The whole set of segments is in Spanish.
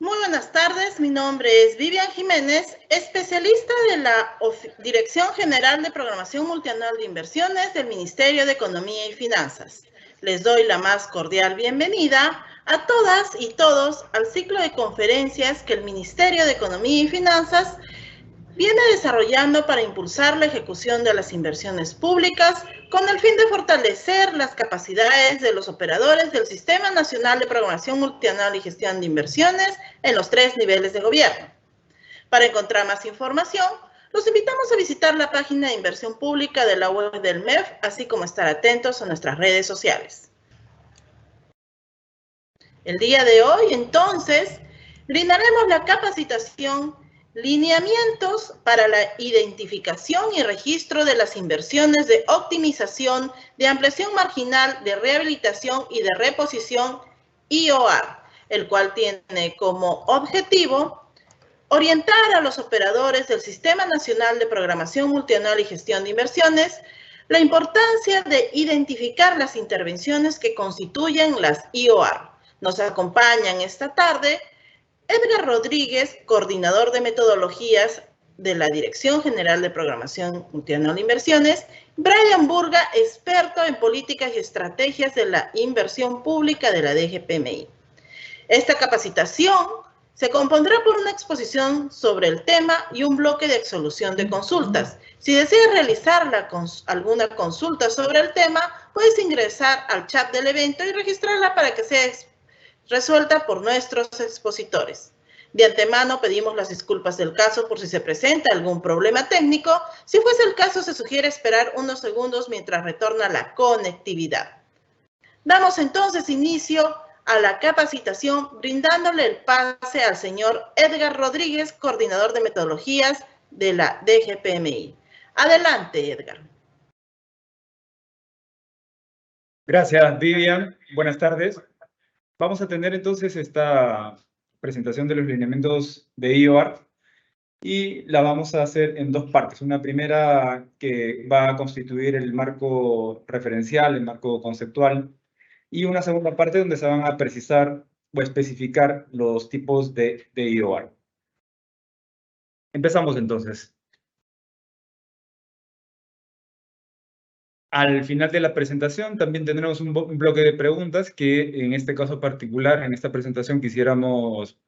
Muy buenas tardes, mi nombre es Vivian Jiménez, especialista de la Dirección General de Programación Multianual de Inversiones del Ministerio de Economía y Finanzas. Les doy la más cordial bienvenida a todas y todos al ciclo de conferencias que el Ministerio de Economía y Finanzas viene desarrollando para impulsar la ejecución de las inversiones públicas con el fin de fortalecer las capacidades de los operadores del Sistema Nacional de Programación Multianual y Gestión de Inversiones en los 3 niveles de gobierno. Para encontrar más información, los invitamos a visitar la página de inversión pública de la web del MEF, así como estar atentos a nuestras redes sociales. El día de hoy, entonces, brindaremos la capacitación Lineamientos para la identificación y registro de las inversiones de optimización, de ampliación marginal, de rehabilitación y de reposición IOR, el cual tiene como objetivo orientar a los operadores del Sistema Nacional de Programación Multianual y Gestión de Inversiones la importancia de identificar las intervenciones que constituyen las IOR. Nos acompañan esta tarde Edgar Rodríguez, coordinador de metodologías de la Dirección General de Programación Multianual de Inversiones, Brian Burga, experto en políticas y estrategias de la inversión pública de la DGPMI. Esta capacitación se compondrá por una exposición sobre el tema y un bloque de solución de consultas. Si deseas realizar alguna consulta sobre el tema, puedes ingresar al chat del evento y registrarla para que sea resuelta por nuestros expositores. De antemano pedimos las disculpas del caso por si se presenta algún problema técnico. Si fuese el caso, se sugiere esperar unos segundos mientras retorna la conectividad. Damos entonces inicio a la capacitación brindándole el pase al señor Edgar Rodríguez, coordinador de metodologías de la DGPMI. Adelante, Edgar. Gracias, Vivian. Buenas tardes. Vamos a tener entonces esta presentación de los lineamientos de IOR y la vamos a hacer en dos partes. Una primera que va a constituir el marco referencial, el marco conceptual, y una segunda parte donde se van a precisar o especificar los tipos de IOR. Empezamos entonces. Al final de la presentación también tendremos un bloque de preguntas que en este caso particular, en esta presentación, quisiéramos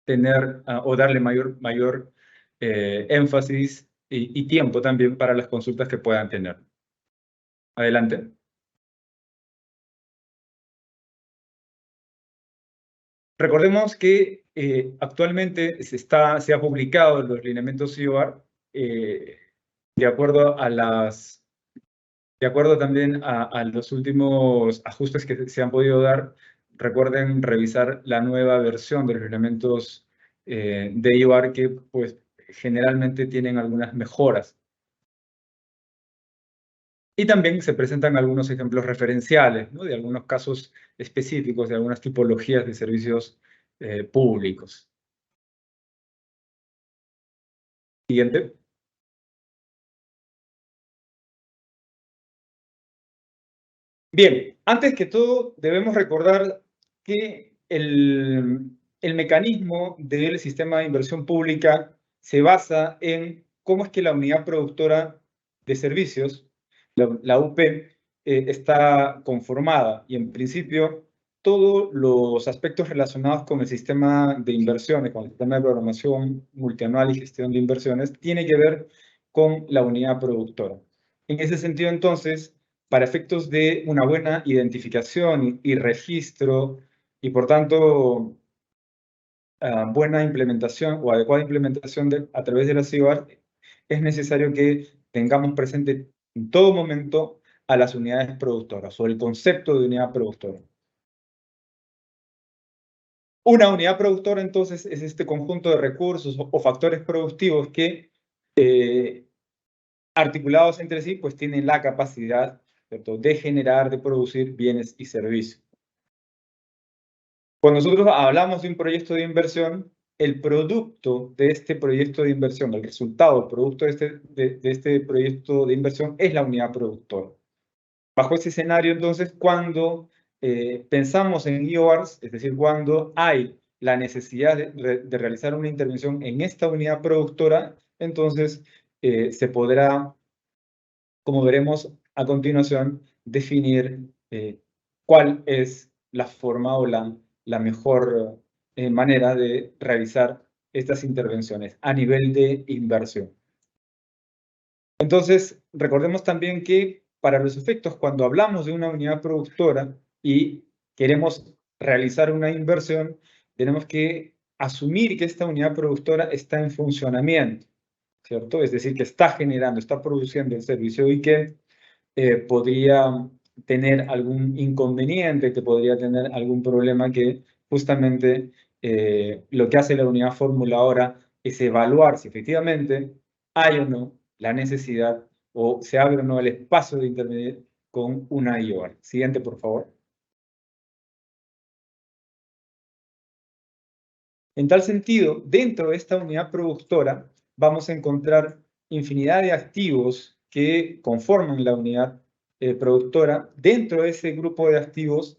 tener o darle mayor énfasis y tiempo también para las consultas que puedan tener. Adelante. Recordemos que actualmente se ha publicado los lineamientos IOR de acuerdo también a los últimos ajustes que se han podido dar. Recuerden revisar la nueva versión de los lineamientos de IOR que pues generalmente tienen algunas mejoras. Y también se presentan algunos ejemplos referenciales, ¿no?, de algunos casos específicos, de algunas tipologías de servicios públicos. Siguiente. Bien, antes que todo debemos recordar que el mecanismo del sistema de inversión pública se basa en cómo es que la unidad productora de servicios, la UP, está conformada, y en principio todos los aspectos relacionados con el sistema de inversiones, con el sistema de programación multianual y gestión de inversiones, tiene que ver con la unidad productora. En ese sentido, entonces, para efectos de una buena identificación y registro, y por tanto buena implementación o adecuada implementación a través de la IOR, es necesario que tengamos presente en todo momento a las unidades productoras o el concepto de unidad productora. Una unidad productora, entonces, es este conjunto de recursos o factores productivos que, articulados entre sí, pues tienen la capacidad, ¿cierto?, de generar, de producir bienes y servicios. Cuando nosotros hablamos de un proyecto de inversión, el producto de este proyecto de inversión, el resultado, el producto de este proyecto de inversión es la unidad productora. Bajo ese escenario, entonces, cuando pensamos en IORs, es decir, cuando hay la necesidad de realizar una intervención en esta unidad productora, entonces se podrá, como veremos a continuación, definir cuál es la forma o la mejor manera de realizar estas intervenciones a nivel de inversión. Entonces, recordemos también que para los efectos, cuando hablamos de una unidad productora y queremos realizar una inversión, tenemos que asumir que esta unidad productora está en funcionamiento, ¿cierto? Es decir, que está generando, está produciendo el servicio y que podría tener algún inconveniente, que podría tener algún problema que justamente lo que hace la unidad formuladora es evaluar si efectivamente hay o no la necesidad o se abre o no el espacio de intervenir con una IOR. Siguiente, por favor. En tal sentido, dentro de esta unidad productora vamos a encontrar infinidad de activos que conforman la unidad productora. Dentro de ese grupo de activos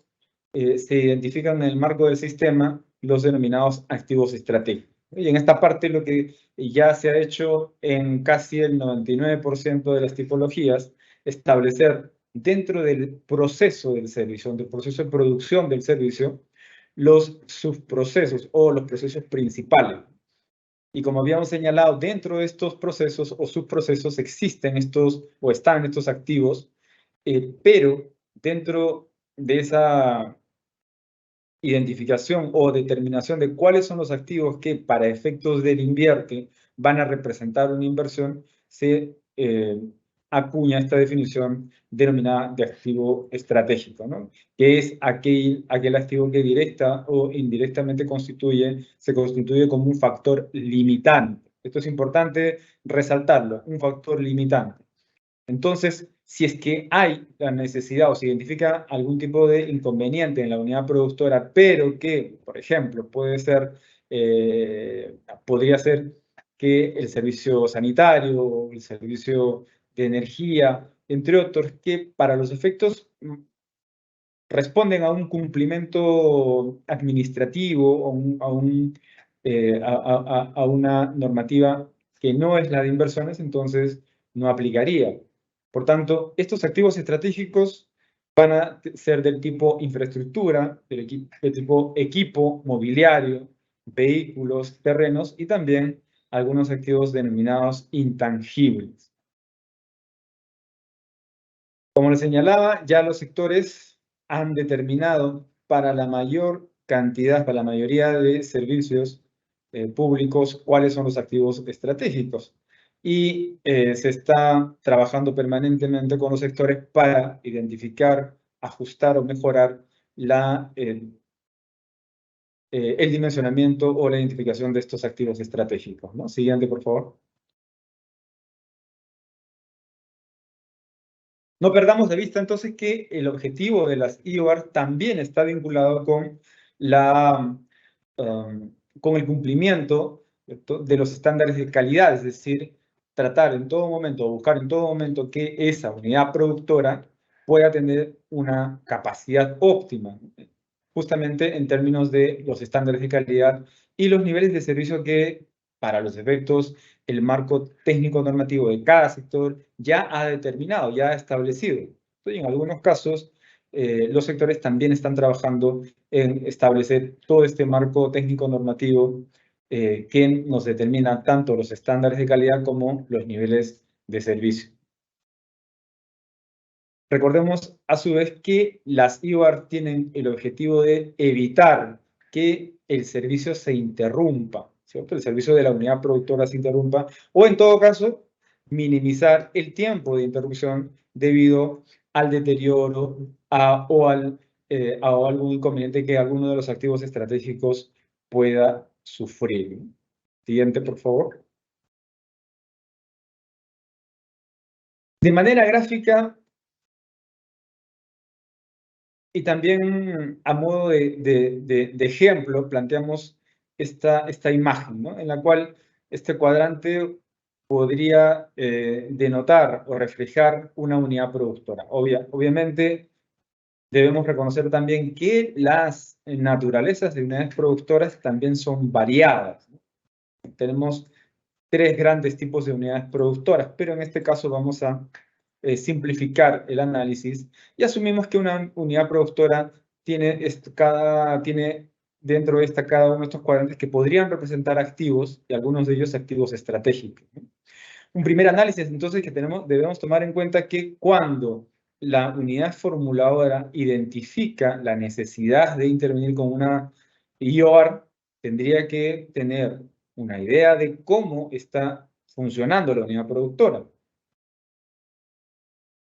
se identifican en el marco del sistema los denominados activos estratégicos. Y en esta parte lo que ya se ha hecho en casi el 99% de las tipologías, establecer dentro del proceso del servicio, del proceso de producción del servicio, los subprocesos o los procesos principales. Y como habíamos señalado, dentro de estos procesos o subprocesos existen estos o están estos activos, pero dentro de esa identificación o determinación de cuáles son los activos que para efectos del invierte van a representar una inversión, se acuña esta definición denominada de activo estratégico, ¿no? Que es aquel activo que directa o indirectamente se constituye como un factor limitante. Esto es importante resaltarlo, un factor limitante. Entonces, si es que hay la necesidad o se identifica algún tipo de inconveniente en la unidad productora, pero que, por ejemplo, podría ser que el servicio sanitario o el servicio de energía, entre otros, que para los efectos responden a un cumplimiento administrativo o a una normativa que no es la de inversiones, entonces no aplicaría. Por tanto, estos activos estratégicos van a ser del tipo infraestructura, del tipo equipo, mobiliario, vehículos, terrenos y también algunos activos denominados intangibles. Como les señalaba, ya los sectores han determinado para la mayor cantidad, para la mayoría de servicios públicos, cuáles son los activos estratégicos. Y se está trabajando permanentemente con los sectores para identificar, ajustar o mejorar el dimensionamiento o la identificación de estos activos estratégicos, ¿no? Siguiente, por favor. No perdamos de vista entonces que el objetivo de las IOR también está vinculado con con el cumplimiento de los estándares de calidad, es decir, tratar en todo momento, buscar en todo momento que esa unidad productora pueda tener una capacidad óptima, justamente en términos de los estándares de calidad y los niveles de servicio que, para los efectos, el marco técnico normativo de cada sector ya ha determinado, ya ha establecido. Y en algunos casos, los sectores también están trabajando en establecer todo este marco técnico normativo que nos determina tanto los estándares de calidad como los niveles de servicio. Recordemos a su vez que las IOR tienen el objetivo de evitar que el servicio se interrumpa, ¿cierto? El servicio de la unidad productora se interrumpa, o en todo caso, minimizar el tiempo de interrupción debido al deterioro o a algún inconveniente que alguno de los activos estratégicos pueda sufrir. Siguiente, por favor. De manera gráfica, y también a modo de ejemplo, planteamos esta imagen, ¿no? En la cual este cuadrante podría denotar o reflejar una unidad productora. Obviamente, debemos reconocer también que las naturalezas de unidades productoras también son variadas. Tenemos tres grandes tipos de unidades productoras, pero en este caso vamos a simplificar el análisis y asumimos que una unidad productora tiene dentro de esta cada uno de estos cuadrantes que podrían representar activos y algunos de ellos activos estratégicos. Un primer análisis entonces que debemos tomar en cuenta que cuando la unidad formuladora identifica la necesidad de intervenir con una IOR, tendría que tener una idea de cómo está funcionando la unidad productora.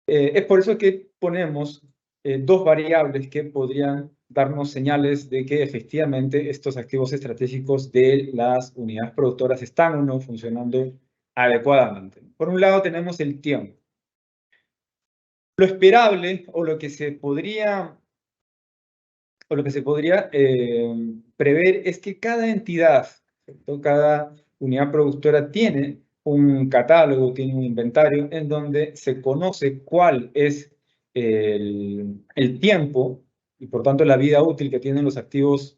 Es por eso que ponemos dos variables que podrían darnos señales de que efectivamente estos activos estratégicos de las unidades productoras están o no funcionando adecuadamente. Por un lado tenemos el tiempo. Lo esperable o lo que se podría prever es que cada entidad, ¿cierto? Cada unidad productora tiene un catálogo, tiene un inventario en donde se conoce cuál es el tiempo y por tanto la vida útil que tienen los activos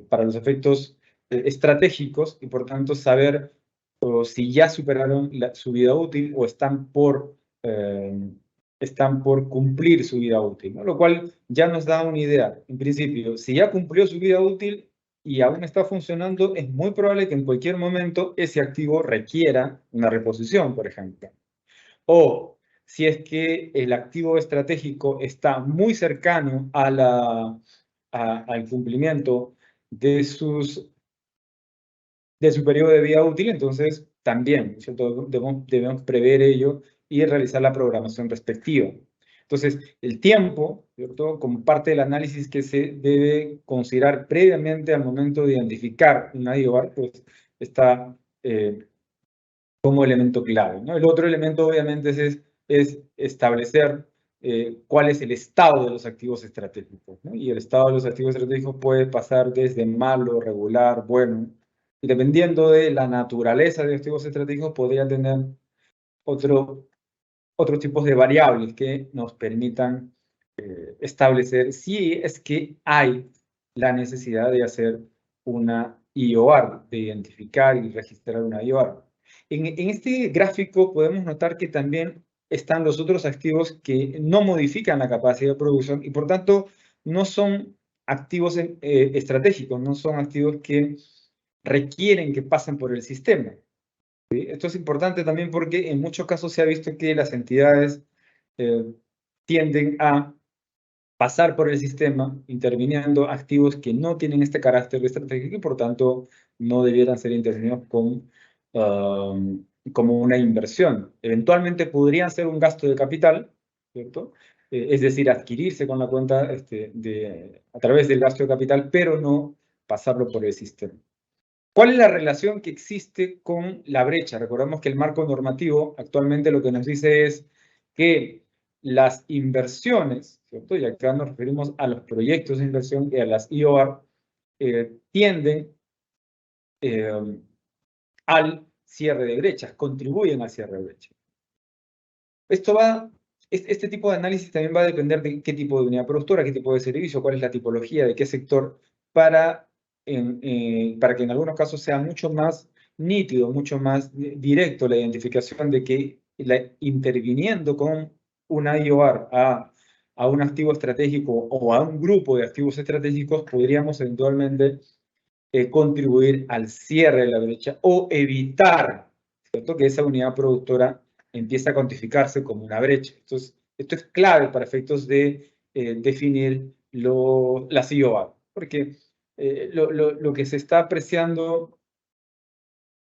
para los efectos estratégicos y por tanto saber si ya superaron su vida útil o están por cumplir su vida útil, ¿no? Lo cual ya nos da una idea. En principio, si ya cumplió su vida útil y aún está funcionando, es muy probable que en cualquier momento ese activo requiera una reposición, por ejemplo. O si es que el activo estratégico está muy cercano al cumplimiento de su periodo de vida útil, entonces también, ¿cierto? Debemos prever ello y realizar la programación respectiva. Entonces, el tiempo, ¿cierto? Como parte del análisis que se debe considerar previamente al momento de identificar una IOR, pues está como elemento clave, ¿no? El otro elemento, obviamente, es establecer cuál es el estado de los activos estratégicos, ¿no? Y el estado de los activos estratégicos puede pasar desde malo, regular, bueno, y dependiendo de la naturaleza de los activos estratégicos, podría tener otros tipos de variables que nos permitan establecer si es que hay la necesidad de hacer una IOR, de identificar y registrar una IOR. En este gráfico podemos notar que también están los otros activos que no modifican la capacidad de producción y por tanto no son activos estratégicos, no son activos que requieren que pasen por el sistema. ¿Sí? Esto es importante también porque en muchos casos se ha visto que las entidades tienden a pasar por el sistema interviniendo activos que no tienen este carácter estratégico y por tanto no debieran ser intervenidos como una inversión. Eventualmente podrían ser un gasto de capital, ¿cierto? Es decir, adquirirse con la cuenta a través del gasto de capital, pero no pasarlo por el sistema. ¿Cuál es la relación que existe con la brecha? Recordemos que el marco normativo actualmente lo que nos dice es que las inversiones, ¿cierto? Y acá nos referimos a los proyectos de inversión y a las IOR, tienden al cierre de brechas, contribuyen al cierre de brechas. Este tipo de análisis también va a depender de qué tipo de unidad productora, qué tipo de servicio, cuál es la tipología, de qué sector, para que en algunos casos sea mucho más nítido, mucho más directo la identificación de que interviniendo con una IOR a un activo estratégico o a un grupo de activos estratégicos, podríamos eventualmente contribuir al cierre de la brecha o evitar, ¿cierto?, que esa unidad productora empiece a cuantificarse como una brecha. Entonces, esto es clave para efectos de definir las IOR, porque lo que se está apreciando,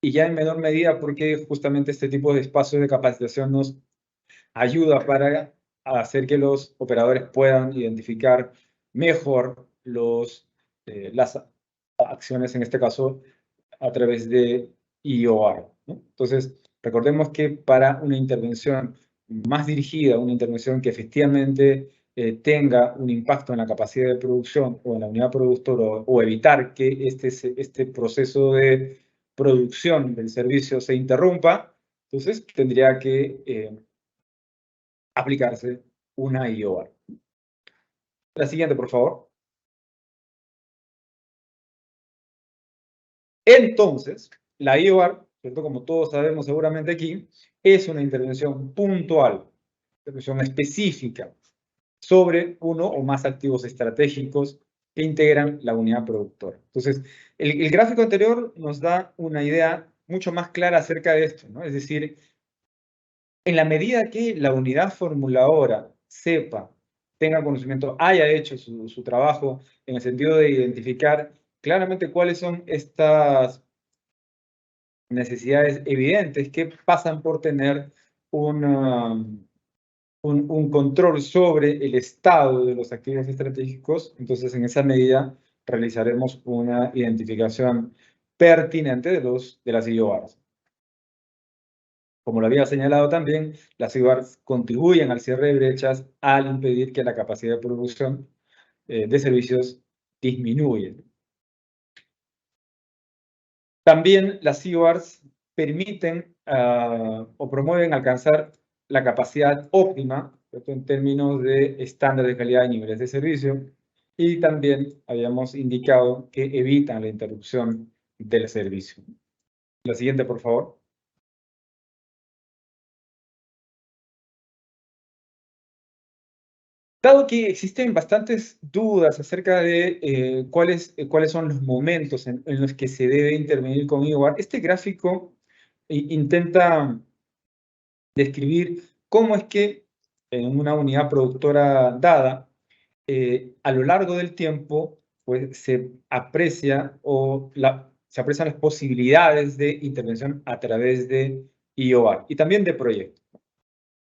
y ya en menor medida porque justamente este tipo de espacios de capacitación nos ayuda para hacer que los operadores puedan identificar mejor las acciones, en este caso, a través de IOR, ¿no? Entonces, recordemos que para una intervención más dirigida, una intervención que efectivamente tenga un impacto en la capacidad de producción o en la unidad productora o evitar que este proceso de producción del servicio se interrumpa, entonces tendría que aplicarse una IOR. La siguiente, por favor. Entonces, la IOAR, ¿cierto? Como todos sabemos seguramente aquí, es una intervención puntual, intervención específica sobre uno o más activos estratégicos que integran la unidad productora. Entonces, el gráfico anterior nos da una idea mucho más clara acerca de esto, ¿no? Es decir, en la medida que la unidad formuladora sepa, tenga conocimiento, haya hecho su trabajo en el sentido de identificar claramente cuáles son estas necesidades evidentes que pasan por tener un control sobre el estado de los activos estratégicos, entonces en esa medida realizaremos una identificación pertinente de las IORs. Como lo había señalado también, las IORs contribuyen al cierre de brechas al impedir que la capacidad de producción de servicios disminuya. También las IORs permiten o promueven alcanzar la capacidad óptima, ¿cierto?, en términos de estándares de calidad y niveles de servicio, y también habíamos indicado que evitan la interrupción del servicio. La siguiente, por favor. Dado que existen bastantes dudas acerca de cuáles son los momentos en los que se debe intervenir con IOR, este gráfico intenta describir cómo es que en una unidad productora dada, a lo largo del tiempo, pues se aprecian las posibilidades de intervención a través de IOR y también de proyectos.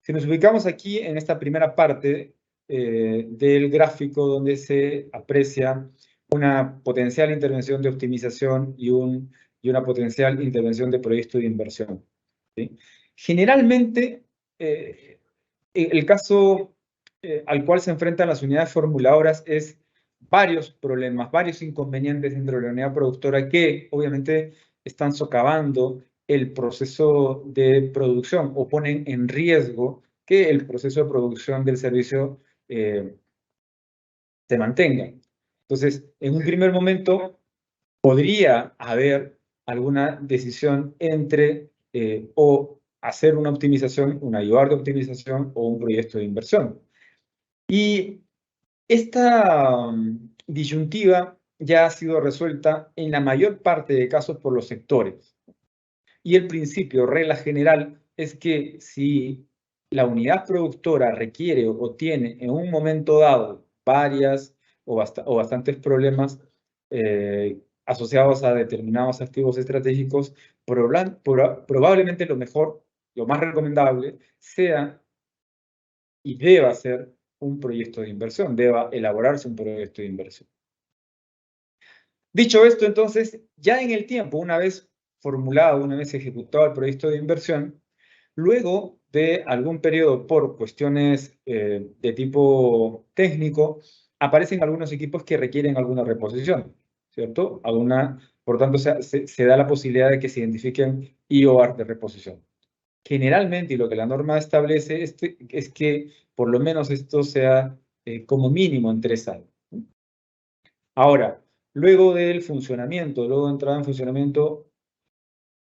Si nos ubicamos aquí en esta primera parte del gráfico donde se aprecia una potencial intervención de optimización y una potencial intervención de proyecto de inversión, ¿sí? Generalmente, el caso al cual se enfrentan las unidades formuladoras es varios problemas, varios inconvenientes dentro de la unidad productora que obviamente están socavando el proceso de producción o ponen en riesgo que el proceso de producción del servicio se mantenga. Entonces, en un primer momento podría haber alguna decisión entre o hacer una optimización, una IOR de optimización o un proyecto de inversión. Y esta disyuntiva ya ha sido resuelta en la mayor parte de casos por los sectores. Y el principio, regla general, es que si la unidad productora requiere o tiene en un momento dado varias o bastantes problemas asociados a determinados activos estratégicos, probablemente lo mejor, lo más recomendable, sea y deba ser un proyecto de inversión, deba elaborarse un proyecto de inversión. Dicho esto, entonces, ya en el tiempo, una vez formulado, una vez ejecutado el proyecto de inversión, luego de algún periodo por cuestiones de tipo técnico, aparecen algunos equipos que requieren alguna reposición, ¿cierto? Por tanto, se da la posibilidad de que se identifiquen IOR de reposición. Generalmente, y lo que la norma establece es que por lo menos esto sea como mínimo en 3 años. Ahora, luego del funcionamiento, luego de entrada en funcionamiento,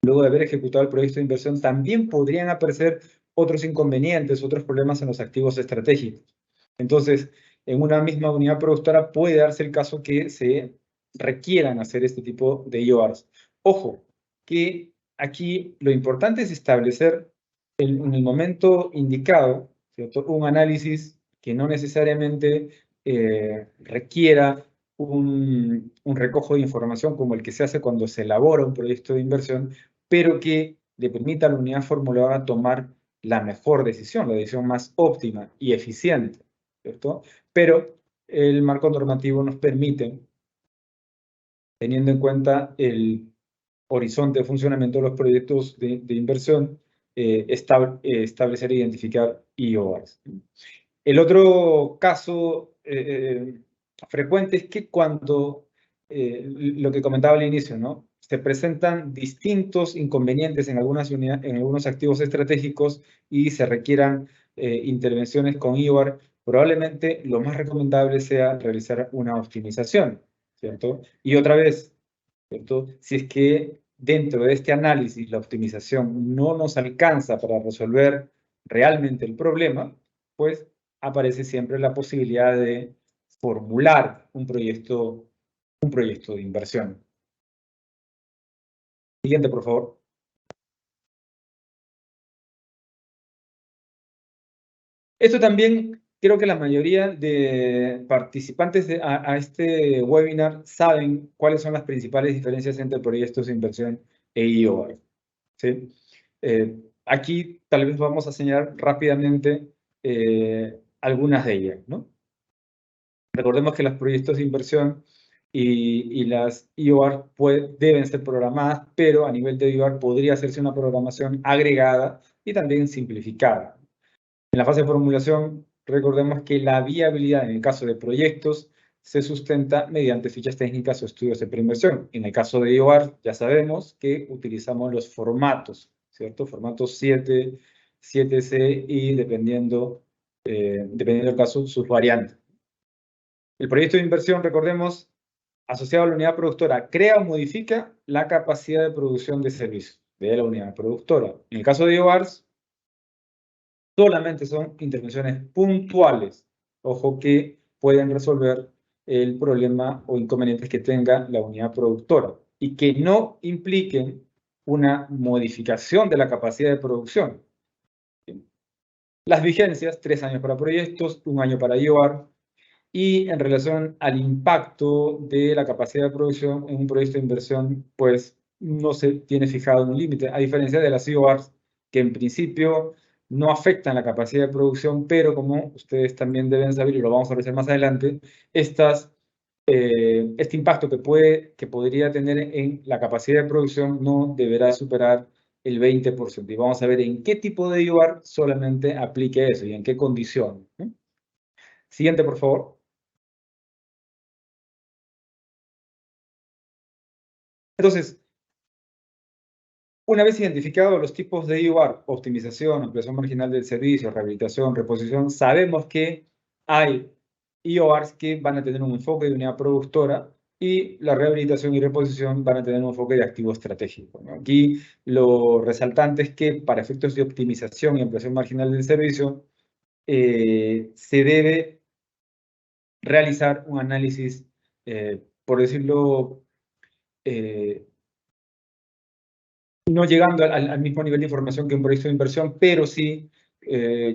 luego de haber ejecutado el proyecto de inversión, también podrían aparecer otros inconvenientes, otros problemas en los activos estratégicos. Entonces, en una misma unidad productora puede darse el caso que se requieran hacer este tipo de IORs. Ojo, que aquí lo importante es establecer en el momento indicado, ¿cierto?, un análisis que no necesariamente requiera un recojo de información como el que se hace cuando se elabora un proyecto de inversión, pero que le permita a la unidad formuladora tomar la mejor decisión, la decisión más óptima y eficiente, ¿cierto? Pero el marco normativo nos permite, teniendo en cuenta el horizonte de funcionamiento de los proyectos de inversión, establecer e identificar IORs. El otro caso frecuente es que cuando, lo que comentaba al inicio, ¿no?, se presentan distintos inconvenientes en algunos activos estratégicos y se requieran intervenciones con IOR, probablemente lo más recomendable sea realizar una optimización, ¿cierto? Y otra vez, ¿cierto? Si es que dentro de este análisis la optimización no nos alcanza para resolver realmente el problema, pues aparece siempre la posibilidad de formular un proyecto de inversión. Siguiente, por favor. Esto también creo que la mayoría de participantes a este webinar saben cuáles son las principales diferencias entre proyectos de inversión e IOR. ¿Sí? Aquí tal vez vamos a señalar rápidamente algunas de ellas, ¿no? Recordemos que los proyectos de inversión y las IOR deben ser programadas, pero a nivel de IOR podría hacerse una programación agregada y también simplificada. En la fase de formulación, recordemos que la viabilidad en el caso de proyectos se sustenta mediante fichas técnicas o estudios de preinversión. En el caso de IOR, ya sabemos que utilizamos los formatos, ¿cierto? Formatos 7, 7C y dependiendo del caso, sus variantes. El proyecto de inversión, recordemos, asociado a la unidad productora, crea o modifica la capacidad de producción de servicios de la unidad productora. En el caso de IORs, solamente son intervenciones puntuales. Ojo que pueden resolver el problema o inconvenientes que tenga la unidad productora y que no impliquen una modificación de la capacidad de producción. Las vigencias, 3 años para proyectos, 1 año para IOR, y en relación al impacto de la capacidad de producción en un proyecto de inversión, pues no se tiene fijado un límite, a diferencia de las IORs, que en principio no afectan la capacidad de producción, pero como ustedes también deben saber, y lo vamos a ver más adelante, este impacto que podría tener en la capacidad de producción no deberá superar el 20%. Y vamos a ver en qué tipo de IOR solamente aplique eso y en qué condición, ¿no? Siguiente, por favor. Entonces, una vez identificados los tipos de IOR, optimización, ampliación marginal del servicio, rehabilitación, reposición, sabemos que hay IORs que van a tener un enfoque de unidad productora y la rehabilitación y reposición van a tener un enfoque de activo estratégico, ¿no? Aquí lo resaltante es que para efectos de optimización y ampliación marginal del servicio se debe realizar un análisis, por decirlo, no llegando al mismo nivel de información que un proyecto de inversión, pero sí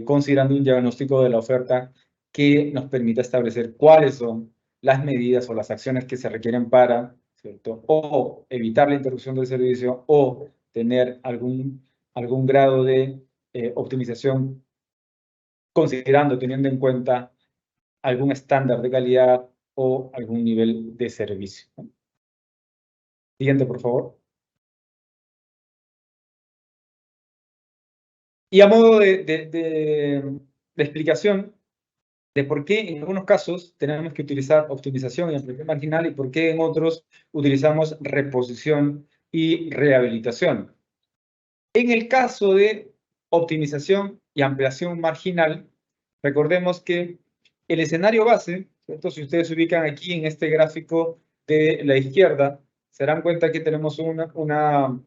considerando un diagnóstico de la oferta que nos permita establecer cuáles son las medidas o las acciones que se requieren para, ¿cierto?, o evitar la interrupción del servicio o tener algún grado de optimización considerando, teniendo en cuenta algún estándar de calidad o algún nivel de servicio. Siguiente, por favor. Y a modo de explicación de por qué en algunos casos tenemos que utilizar optimización y ampliación marginal y por qué en otros utilizamos reposición y rehabilitación. En el caso de optimización y ampliación marginal, recordemos que el escenario base, ¿cierto? Si ustedes se ubican aquí en este gráfico de la izquierda, se darán cuenta que tenemos una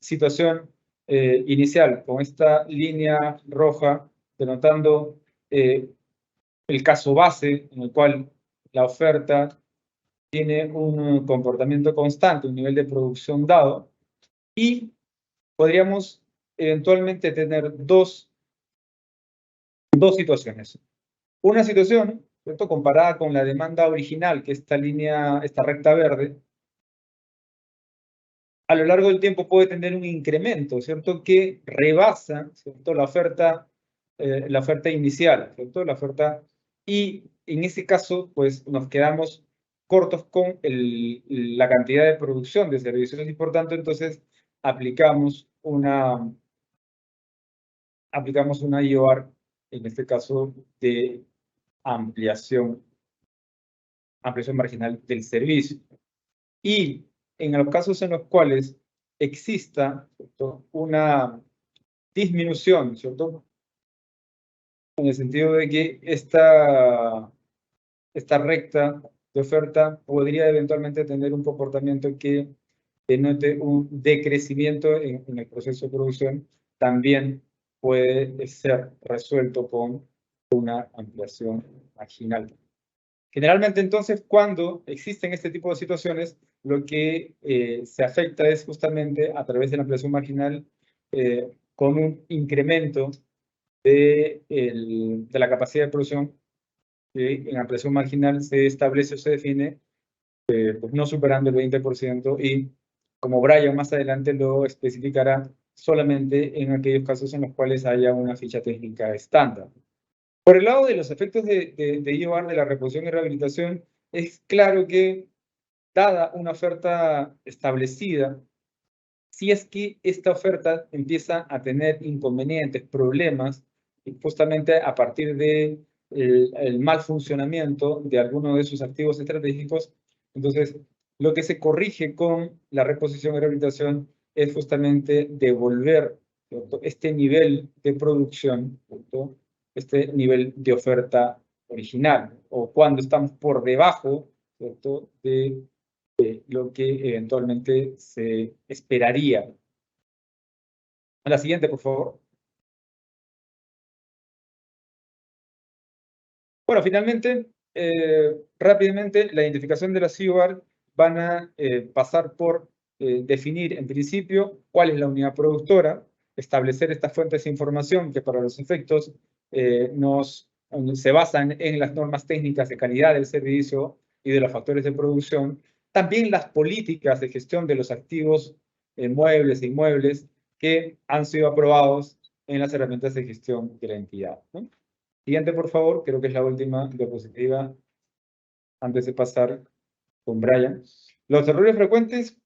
situación inicial con esta línea roja denotando el caso base en el cual la oferta tiene un comportamiento constante, un nivel de producción dado, y podríamos eventualmente tener dos situaciones. Una situación, ¿cierto?, comparada con la demanda original, que esta línea, esta recta verde, a lo largo del tiempo puede tener un incremento, ¿cierto?, que rebasa, ¿cierto?, la oferta inicial, ¿cierto?, la oferta, y en ese caso, pues nos quedamos cortos con la cantidad de producción de servicios y por tanto, entonces, aplicamos una IOR, en este caso, de ampliación marginal del servicio. Y en los casos en los cuales exista, ¿cierto?, una disminución, ¿cierto?, en el sentido de que esta recta de oferta podría eventualmente tener un comportamiento que denote un decrecimiento en el proceso de producción, también puede ser resuelto con una ampliación marginal. Generalmente, entonces, cuando existen este tipo de situaciones, lo que se afecta es justamente a través de la ampliación marginal con un incremento de la capacidad de producción que en ampliación marginal se establece o se define pues no superando el 20% y como Brian más adelante lo especificará, solamente en aquellos casos en los cuales haya una ficha técnica estándar. Por el lado de los efectos de IOR, de la reposición y rehabilitación, es claro que, dada una oferta establecida, si es que esta oferta empieza a tener inconvenientes, problemas, justamente a partir de el mal funcionamiento de alguno de sus activos estratégicos, entonces lo que se corrige con la reposición y rehabilitación es justamente devolver, ¿cierto?, este nivel de producción, ¿cierto?, este nivel de oferta original, o cuando estamos por debajo, ¿cierto?, de lo que eventualmente se esperaría. A la siguiente, por favor. Bueno, finalmente, rápidamente, la identificación de las CIOAR van a pasar por definir, en principio, cuál es la unidad productora, establecer estas fuentes de información que para los efectos se basan en las normas técnicas de calidad del servicio y de los factores de producción, también las políticas de gestión de los activos muebles e inmuebles que han sido aprobados en las herramientas de gestión de la entidad, ¿no? Siguiente, por favor, creo que es la última diapositiva antes de pasar con Brian. Los errores frecuentes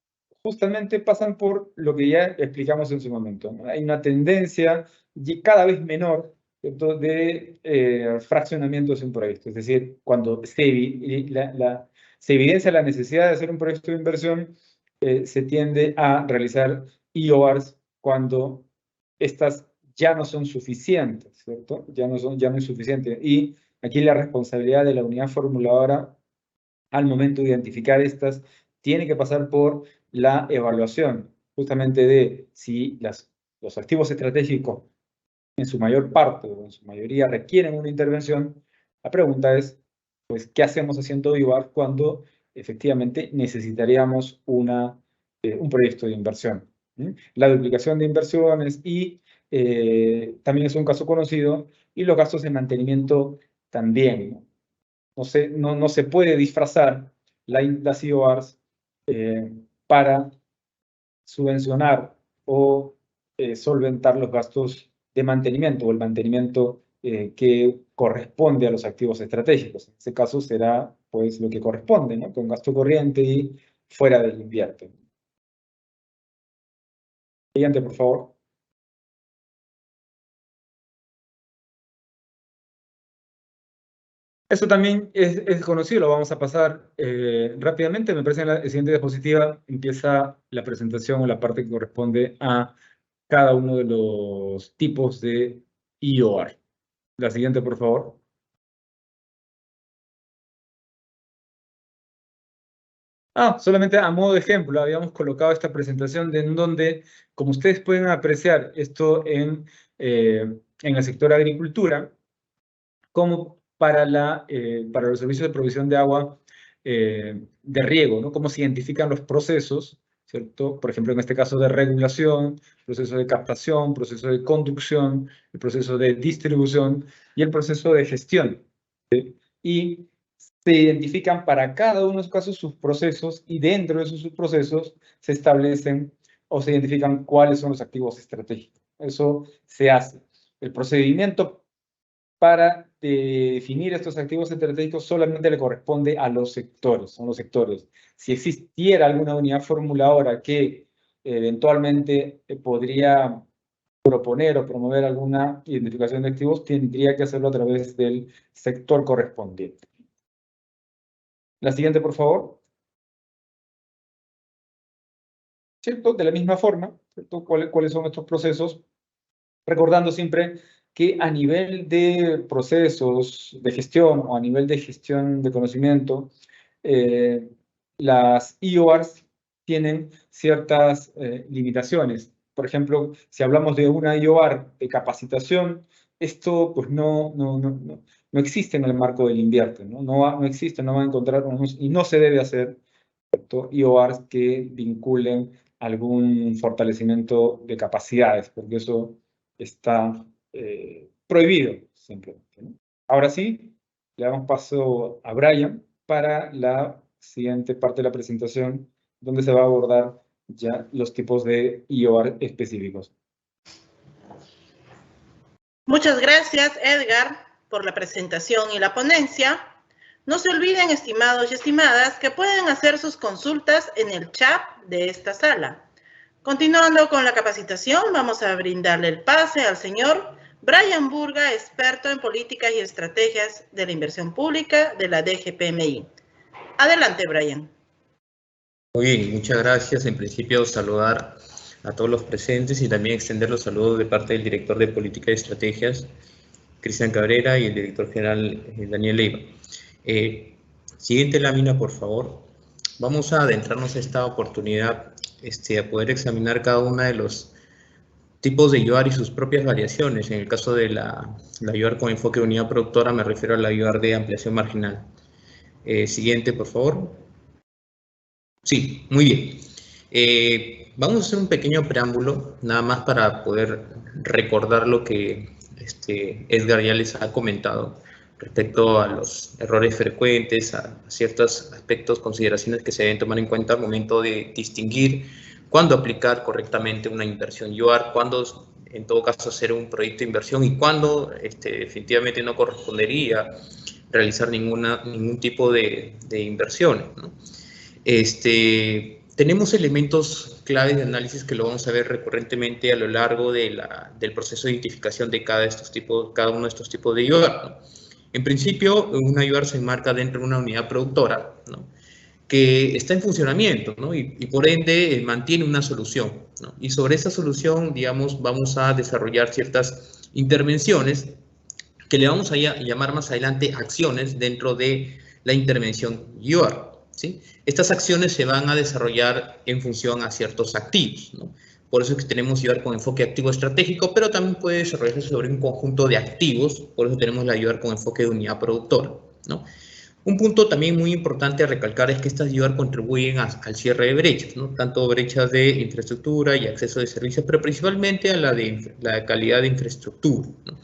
justamente pasan por lo que ya explicamos en su momento, ¿no? Hay una tendencia cada vez menor, ¿cierto?, de fraccionamientos en proyectos. Es decir, cuando se evidencia la necesidad de hacer un proyecto de inversión, se tiende a realizar IORs cuando estas ya no son suficientes, ¿cierto? Ya no es suficiente. Y aquí la responsabilidad de la unidad formuladora al momento de identificar estas tiene que pasar por la evaluación justamente de si los activos estratégicos en su mayor parte o en su mayoría requieren una intervención. La pregunta es, pues, ¿qué hacemos haciendo IVAR cuando efectivamente necesitaríamos un proyecto de inversión? La duplicación de inversiones y también es un caso conocido, y los gastos de mantenimiento también, ¿no? No se puede disfrazar las IORs para subvencionar o solventar los gastos de mantenimiento o el mantenimiento que corresponde a los activos estratégicos. En este caso será pues lo que corresponde, ¿no?, con gasto corriente y fuera del invierno. Siguiente, por favor. Esto también es conocido, lo vamos a pasar rápidamente. Me parece en la siguiente diapositiva empieza la presentación o la parte que corresponde a cada uno de los tipos de IOR. La siguiente, por favor. Solamente a modo de ejemplo, habíamos colocado esta presentación en donde, como ustedes pueden apreciar, esto en el sector agricultura, como para los servicios de provisión de agua de riego, ¿no? Cómo se identifican los procesos, ¿cierto? Por ejemplo, en este caso de regulación, proceso de captación, proceso de conducción, el proceso de distribución y el proceso de gestión, ¿sí? Y se identifican para cada uno de los casos sus procesos, y dentro de esos subprocesos se establecen o se identifican cuáles son los activos estratégicos. Eso se hace. El procedimiento para definir estos activos estratégicos solamente le corresponde a los sectores, son los sectores. Si existiera alguna unidad formuladora que eventualmente podría proponer o promover alguna identificación de activos, tendría que hacerlo a través del sector correspondiente. La siguiente, por favor. ¿Cierto? De la misma forma, ¿cierto? ¿Cuáles son estos procesos? Recordando siempre que a nivel de procesos de gestión o a nivel de gestión de conocimiento, las IORs tienen ciertas limitaciones. Por ejemplo, si hablamos de una IOR de capacitación, esto pues no existe en el marco del Invierte, ¿no? No existe, no va a encontrar y no se debe hacer, ¿cierto?, IORs que vinculen algún fortalecimiento de capacidades, porque eso está prohibido simplemente, ¿no? Ahora sí, le damos paso a Brian para la siguiente parte de la presentación, donde se va a abordar ya los tipos de IOR específicos. Muchas gracias, Edgar, por la presentación y la ponencia. No se olviden, estimados y estimadas, que pueden hacer sus consultas en el chat de esta sala. Continuando con la capacitación, vamos a brindarle el pase al señor Brian Burga, experto en políticas y estrategias de la inversión pública de la DGPMI. Adelante, Brian. Muy bien, muchas gracias. En principio, saludar a todos los presentes y también extender los saludos de parte del director de Política y Estrategias, Cristian Cabrera, y el director general, Daniel Leiva. Siguiente lámina, por favor. Vamos a adentrarnos a esta oportunidad a poder examinar cada uno de los tipos de IOR y sus propias variaciones. En el caso de la IOR con enfoque de unidad productora, me refiero a la IOR de ampliación marginal. Siguiente, por favor. Sí, muy bien. Vamos a hacer un pequeño preámbulo, nada más para poder recordar lo que Edgar ya les ha comentado respecto a los errores frecuentes, a ciertos aspectos, consideraciones que se deben tomar en cuenta al momento de distinguir cuándo aplicar correctamente una inversión IOR, cuándo en todo caso hacer un proyecto de inversión y cuándo definitivamente no correspondería realizar ningún tipo de inversiones, ¿no? Tenemos elementos claves de análisis que lo vamos a ver recurrentemente a lo largo del proceso de identificación de cada uno de estos tipos de IOR, ¿no? En principio, una IOR se enmarca dentro de una unidad productora, ¿no?, que está en funcionamiento, ¿no?, y por ende mantiene una solución, ¿no? Y sobre esa solución, digamos, vamos a desarrollar ciertas intervenciones que le vamos a llamar más adelante acciones dentro de la intervención IOR, ¿sí? Estas acciones se van a desarrollar en función a ciertos activos, ¿no? Por eso es que tenemos IOR con enfoque activo estratégico, pero también puede desarrollarse sobre un conjunto de activos, por eso tenemos la IOR con enfoque de unidad productora, ¿no? Un punto también muy importante a recalcar es que estas IOR contribuyen al cierre de brechas, ¿no?, tanto brechas de infraestructura y acceso de servicios, pero principalmente a la calidad de infraestructura, ¿no?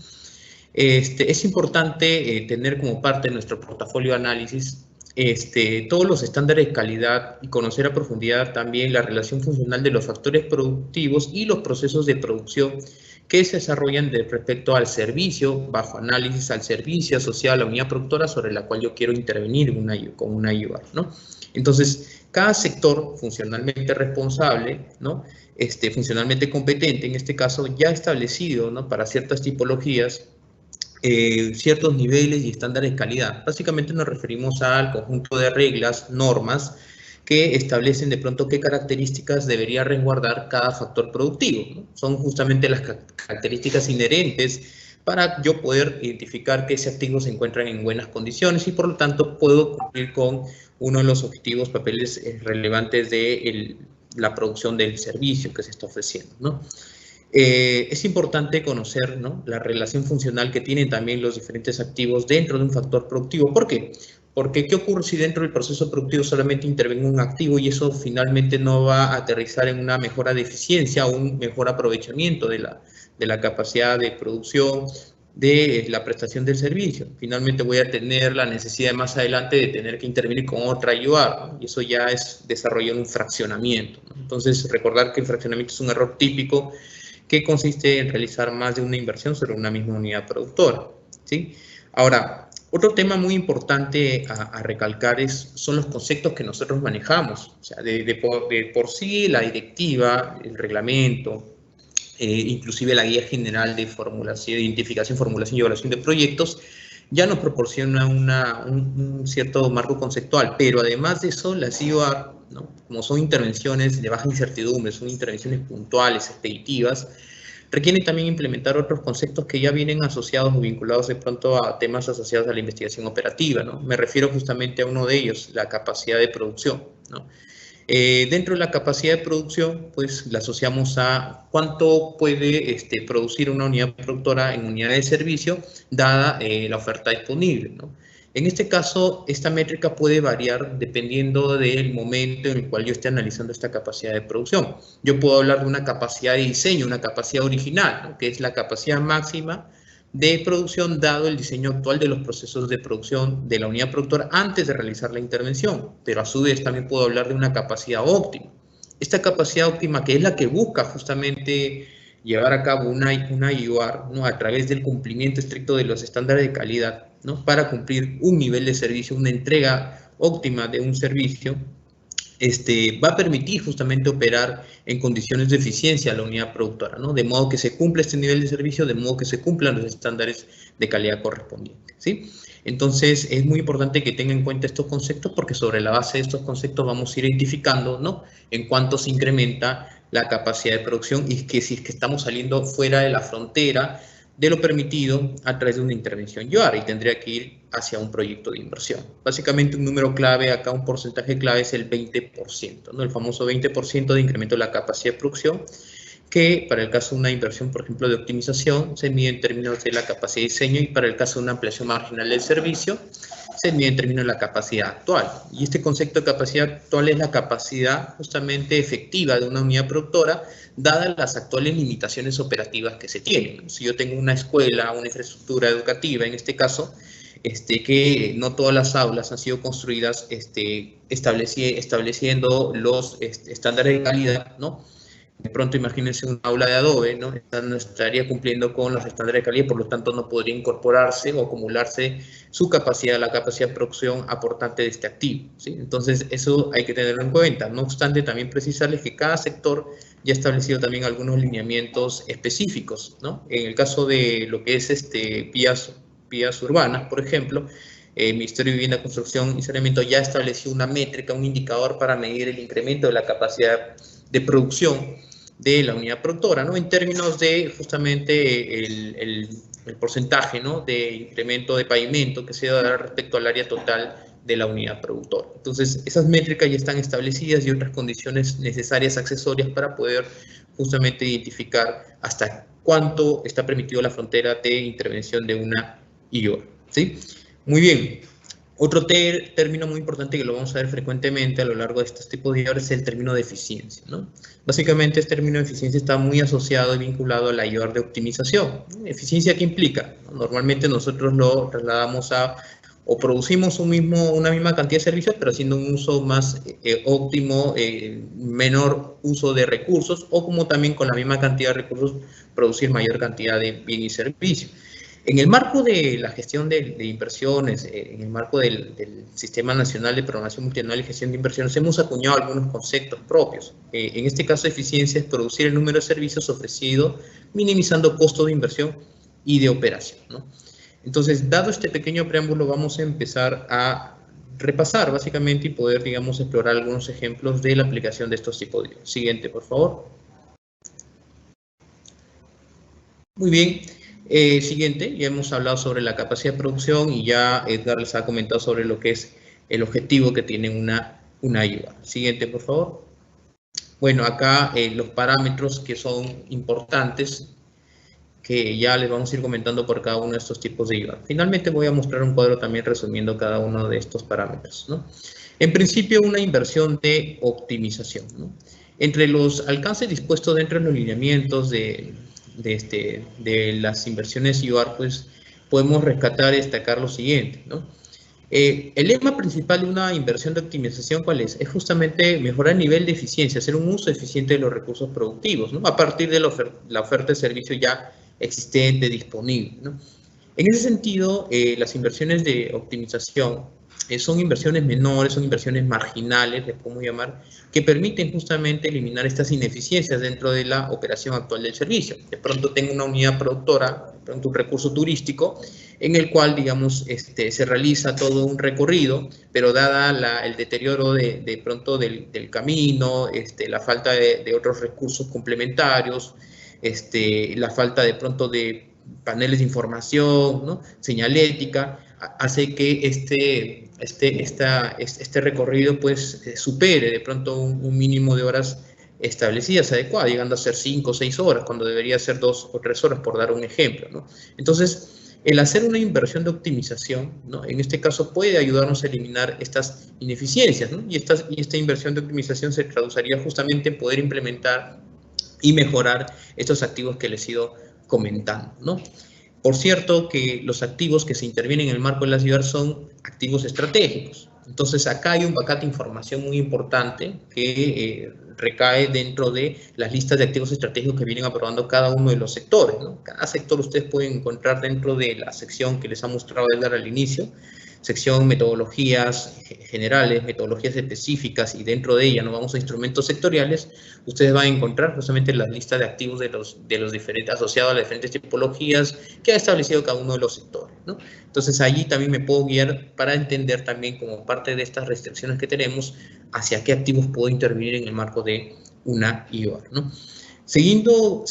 Es importante tener como parte de nuestro portafolio de análisis todos los estándares de calidad y conocer a profundidad también la relación funcional de los factores productivos y los procesos de producción que se desarrollan respecto al servicio, bajo análisis al servicio asociado a la unidad productora sobre la cual yo quiero intervenir con una IOR, ¿no? Entonces, cada sector funcionalmente responsable, ¿no?, funcionalmente competente, en este caso ya establecido, ¿no?, para ciertas tipologías, ciertos niveles y estándares de calidad. Básicamente nos referimos al conjunto de reglas, normas, que establecen de pronto qué características debería resguardar cada factor productivo, ¿no? Son justamente las características inherentes para yo poder identificar que ese activo se encuentra en buenas condiciones y por lo tanto puedo cumplir con uno de los objetivos, papeles relevantes de la producción del servicio que se está ofreciendo, ¿no? Es importante conocer, ¿no?, la relación funcional que tienen también los diferentes activos dentro de un factor productivo. ¿Por qué? Porque ¿qué ocurre si dentro del proceso productivo solamente intervenga un activo y eso finalmente no va a aterrizar en una mejora de eficiencia o un mejor aprovechamiento de la capacidad de producción de la prestación del servicio? Finalmente voy a tener la necesidad más adelante de tener que intervenir con otra IOR, ¿no?, y eso ya es desarrollar un fraccionamiento, ¿no? Entonces, recordar que el fraccionamiento es un error típico que consiste en realizar más de una inversión sobre una misma unidad productora, ¿sí? Ahora, otro tema muy importante a recalcar son los conceptos que nosotros manejamos. O sea, de por sí la directiva, el reglamento, inclusive la guía general de formulación, identificación, formulación y evaluación de proyectos, ya nos proporciona un cierto marco conceptual, pero además de eso, las IOR, ¿no?, como son intervenciones de baja incertidumbre, son intervenciones puntuales, expeditivas, requieren también implementar otros conceptos que ya vienen asociados o vinculados de pronto a temas asociados a la investigación operativa, ¿no? Me refiero justamente a uno de ellos, la capacidad de producción, ¿no? Dentro de la capacidad de producción, pues la asociamos a cuánto puede producir una unidad productora en unidad de servicio, dada la oferta disponible, ¿no? En este caso, esta métrica puede variar dependiendo del momento en el cual yo esté analizando esta capacidad de producción. Yo puedo hablar de una capacidad de diseño, una capacidad original, ¿no? Que es la capacidad máxima de producción dado el diseño actual de los procesos de producción de la unidad productora antes de realizar la intervención, pero a su vez también puedo hablar de una capacidad óptima. Esta capacidad óptima, que es la que busca justamente llevar a cabo una IUR, ¿no? A través del cumplimiento estricto de los estándares de calidad, ¿no? Para cumplir un nivel de servicio, una entrega óptima de un servicio, va a permitir justamente operar en condiciones de eficiencia a la unidad productora, ¿no? De modo que se cumpla este nivel de servicio, de modo que se cumplan los estándares de calidad correspondientes, ¿sí? Entonces, es muy importante que tengan en cuenta estos conceptos porque sobre la base de estos conceptos vamos a ir identificando, ¿no? En cuánto se incrementa la capacidad de producción y que si es que estamos saliendo fuera de la frontera de lo permitido a través de una intervención IUR y tendría que ir hacia un proyecto de inversión. Básicamente un número clave acá, un porcentaje clave es el 20%, ¿no? El famoso 20% de incremento de la capacidad de producción, que para el caso de una inversión, por ejemplo, de optimización, se mide en términos de la capacidad de diseño y para el caso de una ampliación marginal del servicio, se mide en términos de la capacidad actual. Y este concepto de capacidad actual es la capacidad justamente efectiva de una unidad productora, dadas las actuales limitaciones operativas que se tienen. Si yo tengo una escuela, una infraestructura educativa, en este caso, que no todas las aulas han sido construidas estableciendo los estándares de calidad, ¿no? De pronto imagínense un aula de Adobe, ¿no? No estaría cumpliendo con los estándares de calidad, por lo tanto no podría incorporarse o acumularse su capacidad, la capacidad de producción aportante de este activo, ¿sí? Entonces eso hay que tenerlo en cuenta. No obstante, también precisarles que cada sector ya ha establecido también algunos lineamientos específicos, ¿no? En el caso de lo que es vías urbanas, por ejemplo, el Ministerio de Vivienda, Construcción y Saneamiento ya estableció una métrica, un indicador para medir el incremento de la capacidad de producción de la unidad productora, ¿no? En términos de justamente el porcentaje, ¿no? De incremento de pavimento que se da respecto al área total de la unidad productora. Entonces, esas métricas ya están establecidas y otras condiciones necesarias accesorias para poder justamente identificar hasta cuánto está permitido la frontera de intervención de una IUR, ¿sí? Muy bien. Otro término muy importante que lo vamos a ver frecuentemente a lo largo de estos tipos de IUR es el término de eficiencia, ¿no? Básicamente, este término de eficiencia está muy asociado y vinculado a la IUR de optimización. ¿Eficiencia qué implica? Normalmente nosotros lo trasladamos a o producimos una misma cantidad de servicios, pero haciendo un uso más óptimo, menor uso de recursos, o como también con la misma cantidad de recursos producir mayor cantidad de bien y servicios. En el marco de la gestión de inversiones, en el marco del Sistema Nacional de Programación Multianual y Gestión de Inversiones, hemos acuñado algunos conceptos propios. En este caso, eficiencia es producir el número de servicios ofrecidos, minimizando costos de inversión y de operación, ¿no? Entonces, dado este pequeño preámbulo, vamos a empezar a repasar básicamente y poder, digamos, explorar algunos ejemplos de la aplicación de estos tipos de IUR. Siguiente, por favor. Muy bien. Siguiente, ya hemos hablado sobre la capacidad de producción y ya Edgar les ha comentado sobre lo que es el objetivo que tiene una IUR. Siguiente, por favor. Bueno, acá los parámetros que son importantes, que ya les vamos a ir comentando por cada uno de estos tipos de IUR. Finalmente voy a mostrar un cuadro también resumiendo cada uno de estos parámetros, ¿no? En principio, una inversión de optimización, ¿no? Entre los alcances dispuestos dentro de los lineamientos de las inversiones IUR, pues podemos rescatar y destacar lo siguiente, ¿no? El lema principal de una inversión de optimización, ¿cuál es? Es justamente mejorar el nivel de eficiencia, hacer un uso eficiente de los recursos productivos, ¿no? A partir de la oferta de servicio ya existente, disponible, ¿no? En ese sentido, las inversiones de optimización son inversiones menores, son inversiones marginales, les podemos llamar, que permiten justamente eliminar estas ineficiencias dentro de la operación actual del servicio. De pronto tengo una unidad productora, de pronto un recurso turístico, en el cual, digamos, se realiza todo un recorrido, pero dada el deterioro de pronto del camino, la falta de otros recursos complementarios, la falta de pronto de paneles de información, ¿no? Señalética, hace que este recorrido pues supere de pronto un mínimo de horas establecidas adecuadas, llegando a ser 5 o 6 horas, cuando debería ser 2 o 3 horas, por dar un ejemplo, ¿no? Entonces, el hacer una inversión de optimización, ¿no? En este caso puede ayudarnos a eliminar estas ineficiencias, ¿no? Y esta inversión de optimización se traduciría justamente en poder implementar y mejorar estos activos que les he ido comentando, ¿no? Por cierto, que los activos que se intervienen en el marco de la ciudad son activos estratégicos. Entonces, acá hay un paquete de información muy importante que recae dentro de las listas de activos estratégicos que vienen aprobando cada uno de los sectores, ¿no? Cada sector ustedes pueden encontrar dentro de la sección que les ha mostrado Edgar al inicio, sección metodologías generales, metodologías específicas, y dentro de ella nos vamos a instrumentos sectoriales. Ustedes van a encontrar justamente la lista de activos de los diferentes, asociados a las diferentes tipologías que ha establecido cada uno de los sectores, ¿no? Entonces allí también me puedo guiar para entender también, como parte de estas restricciones que tenemos, hacia qué activos puedo intervenir en el marco de una IOR, ¿no? Siguiendo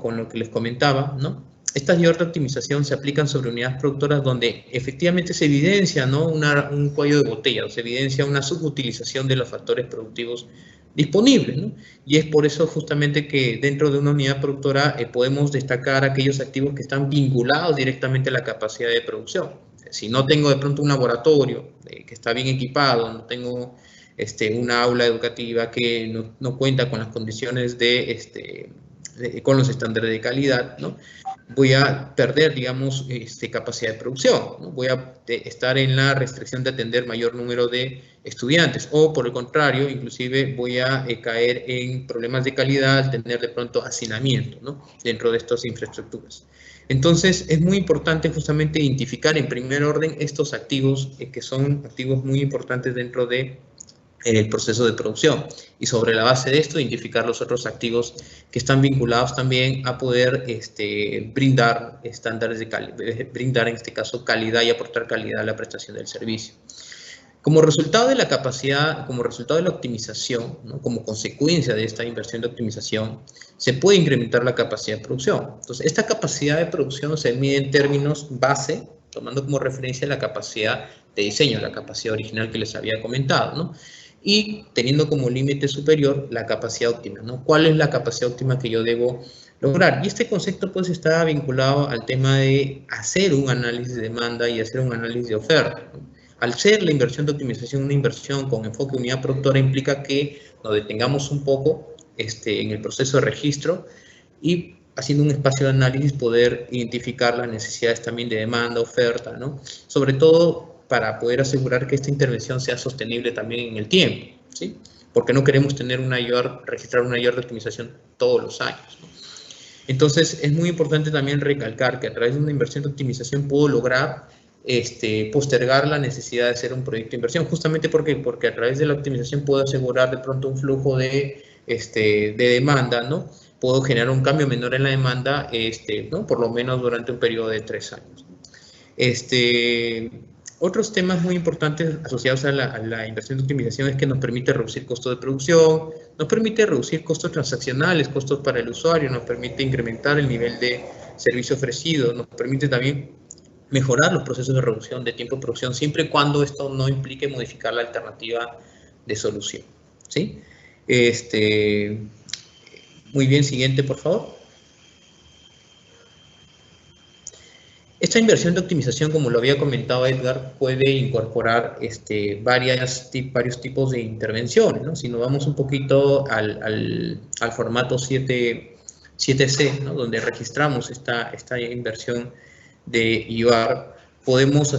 con lo que les comentaba, ¿no? Estas IOR de optimización se aplican sobre unidades productoras donde efectivamente se evidencia, ¿no? un cuello de botella, o se evidencia una subutilización de los factores productivos disponibles, ¿no? Y es por eso justamente que dentro de una unidad productora podemos destacar aquellos activos que están vinculados directamente a la capacidad de producción. Si no tengo de pronto un laboratorio que está bien equipado, no tengo una aula educativa que no cuenta con las condiciones con los estándares de calidad, ¿no? Voy a perder, digamos, capacidad de producción, ¿no? Voy a estar en la restricción de atender mayor número de estudiantes, o por el contrario, inclusive voy a caer en problemas de calidad, tener de pronto hacinamiento, ¿no? Dentro de estas infraestructuras. Entonces, es muy importante justamente identificar en primer orden estos activos que son activos muy importantes dentro de el proceso de producción, y sobre la base de esto identificar los otros activos que están vinculados también a poder brindar estándares de calidad, brindar en este caso calidad y aportar calidad a la prestación del servicio. Como resultado de la capacidad, como resultado de la optimización, ¿no? Como consecuencia de esta inversión de optimización, se puede incrementar la capacidad de producción. Entonces, esta capacidad de producción se mide en términos base, tomando como referencia la capacidad de diseño, la capacidad original que les había comentado, ¿no? Y teniendo como límite superior la capacidad óptima, ¿no? ¿Cuál es la capacidad óptima que yo debo lograr? Y este concepto pues está vinculado al tema de hacer un análisis de demanda y hacer un análisis de oferta, ¿no? Al ser la inversión de optimización una inversión con enfoque unidad productora, implica que nos detengamos un poco en el proceso de registro y, haciendo un espacio de análisis, poder identificar las necesidades también de demanda, oferta, ¿no? Sobre todo para poder asegurar que esta intervención sea sostenible también en el tiempo, ¿sí? Porque no queremos tener registrar una IOR de optimización todos los años, ¿no? Entonces, es muy importante también recalcar que a través de una inversión de optimización puedo lograr postergar la necesidad de hacer un proyecto de inversión, justamente porque a través de la optimización puedo asegurar de pronto un flujo de demanda, ¿no? Puedo generar un cambio menor en la demanda, ¿no? Por lo menos durante un periodo de 3 años. Otros temas muy importantes asociados a la inversión de optimización es que nos permite reducir costos de producción, nos permite reducir costos transaccionales, costos para el usuario, nos permite incrementar el nivel de servicio ofrecido, nos permite también mejorar los procesos de reducción de tiempo de producción, siempre y cuando esto no implique modificar la alternativa de solución, ¿sí? Muy bien, siguiente, por favor. Esta inversión de optimización, como lo había comentado Edgar, puede incorporar varios tipos de intervenciones, ¿no? Si nos vamos un poquito al formato 7C, ¿no? Donde registramos esta inversión de IOR, podemos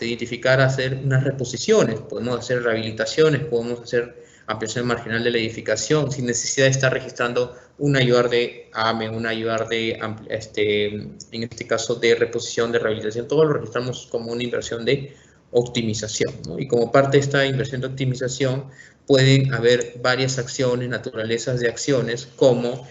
identificar, hacer unas reposiciones, podemos hacer rehabilitaciones, podemos hacer ampliación marginal de la edificación, sin necesidad de estar registrando una IOR de AME, una IOR de, en este caso, de reposición, de rehabilitación. Todo lo registramos como una inversión de optimización, ¿no? Y como parte de esta inversión de optimización, pueden haber varias acciones, naturalezas de acciones, como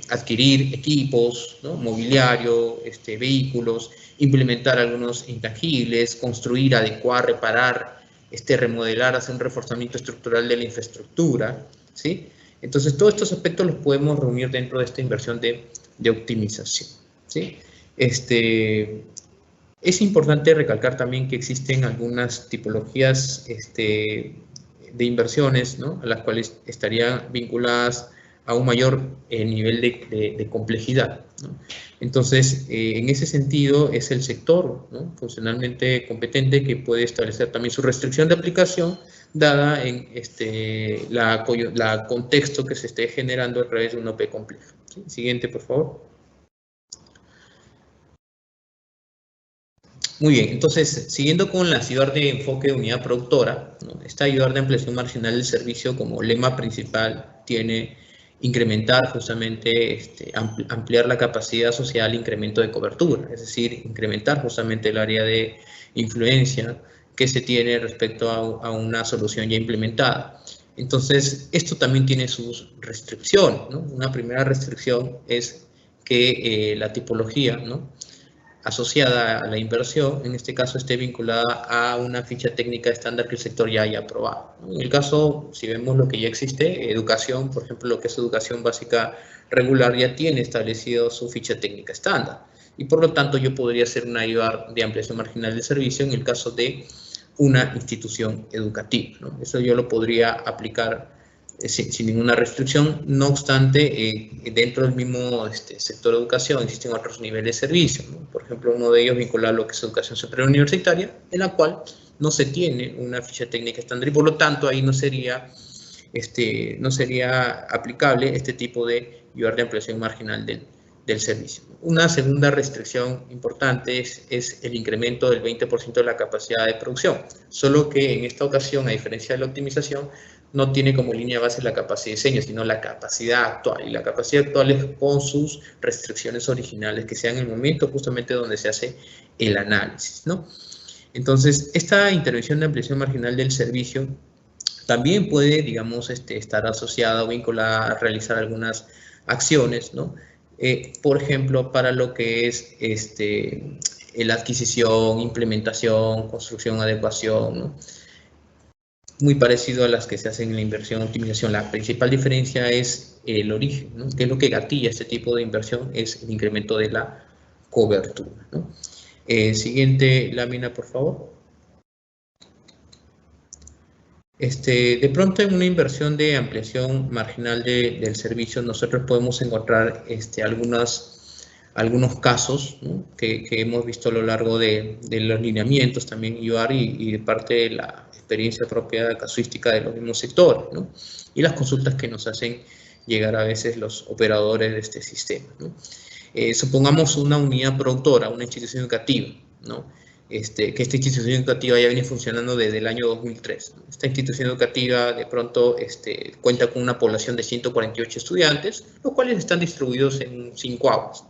adquirir equipos, ¿no? Mobiliario, vehículos, implementar algunos intangibles, construir, adecuar, reparar, remodelar, hacer un reforzamiento estructural de la infraestructura, ¿sí? Entonces, todos estos aspectos los podemos reunir dentro de esta inversión de optimización, ¿sí? Es importante recalcar también que existen algunas tipologías de inversiones, ¿no?, a las cuales estarían vinculadas a un mayor nivel de complejidad, ¿no? Entonces, en ese sentido, es el sector, ¿no?, funcionalmente competente que puede establecer también su restricción de aplicación dada en la contexto que se esté generando a través de un OP complejo, ¿sí? Siguiente, por favor. Muy bien, entonces, siguiendo con la IOR de enfoque de unidad productora, ¿no?, esta IOR de ampliación marginal del servicio como lema principal tiene incrementar justamente, ampliar la capacidad asociada al incremento de cobertura, es decir, incrementar justamente el área de influencia que se tiene respecto a una solución ya implementada. Entonces, esto también tiene sus restricciones, ¿no? Una primera restricción es que la tipología, ¿no?, asociada a la inversión, en este caso esté vinculada a una ficha técnica estándar que el sector ya haya aprobado. En el caso, si vemos lo que ya existe, educación, por ejemplo, lo que es educación básica regular, ya tiene establecido su ficha técnica estándar. Y por lo tanto, yo podría hacer una IOR de ampliación marginal de servicio en el caso de una institución educativa, ¿no? Eso yo lo podría aplicar sin ninguna restricción. No obstante, dentro del mismo sector de educación existen otros niveles de servicio, ¿no? Por ejemplo, uno de ellos vinculado a lo que es educación superior universitaria, en la cual no se tiene una ficha técnica estándar y por lo tanto ahí no sería aplicable este tipo de IOR de ampliación marginal del servicio. Una segunda restricción importante es el incremento del 20% de la capacidad de producción, solo que en esta ocasión, a diferencia de la optimización, no tiene como línea base la capacidad de diseño, sino la capacidad actual. Y la capacidad actual es con sus restricciones originales, que sea en el momento justamente donde se hace el análisis, ¿no? Entonces, esta intervención de ampliación marginal del servicio también puede, digamos, estar asociada o vinculada a realizar algunas acciones, ¿no? Por ejemplo, para lo que es la adquisición, implementación, construcción, adecuación, ¿no?, muy parecido a las que se hacen en la inversión optimización. La principal diferencia es el origen, ¿no?, que es lo que gatilla este tipo de inversión, es el incremento de la cobertura, ¿no? Siguiente lámina, por favor. De pronto, en una inversión de ampliación marginal del servicio, nosotros podemos encontrar algunos casos, ¿no?, que hemos visto a lo largo de los lineamientos también IOR y de parte de la experiencia propia casuística de los mismos sectores, ¿no?, y las consultas que nos hacen llegar a veces los operadores de este sistema, ¿no? Supongamos una unidad productora, una institución educativa, ¿no?, que esta institución educativa ya viene funcionando desde el año 2003. Esta institución educativa de pronto cuenta con una población de 148 estudiantes, los cuales están distribuidos en 5 aulas.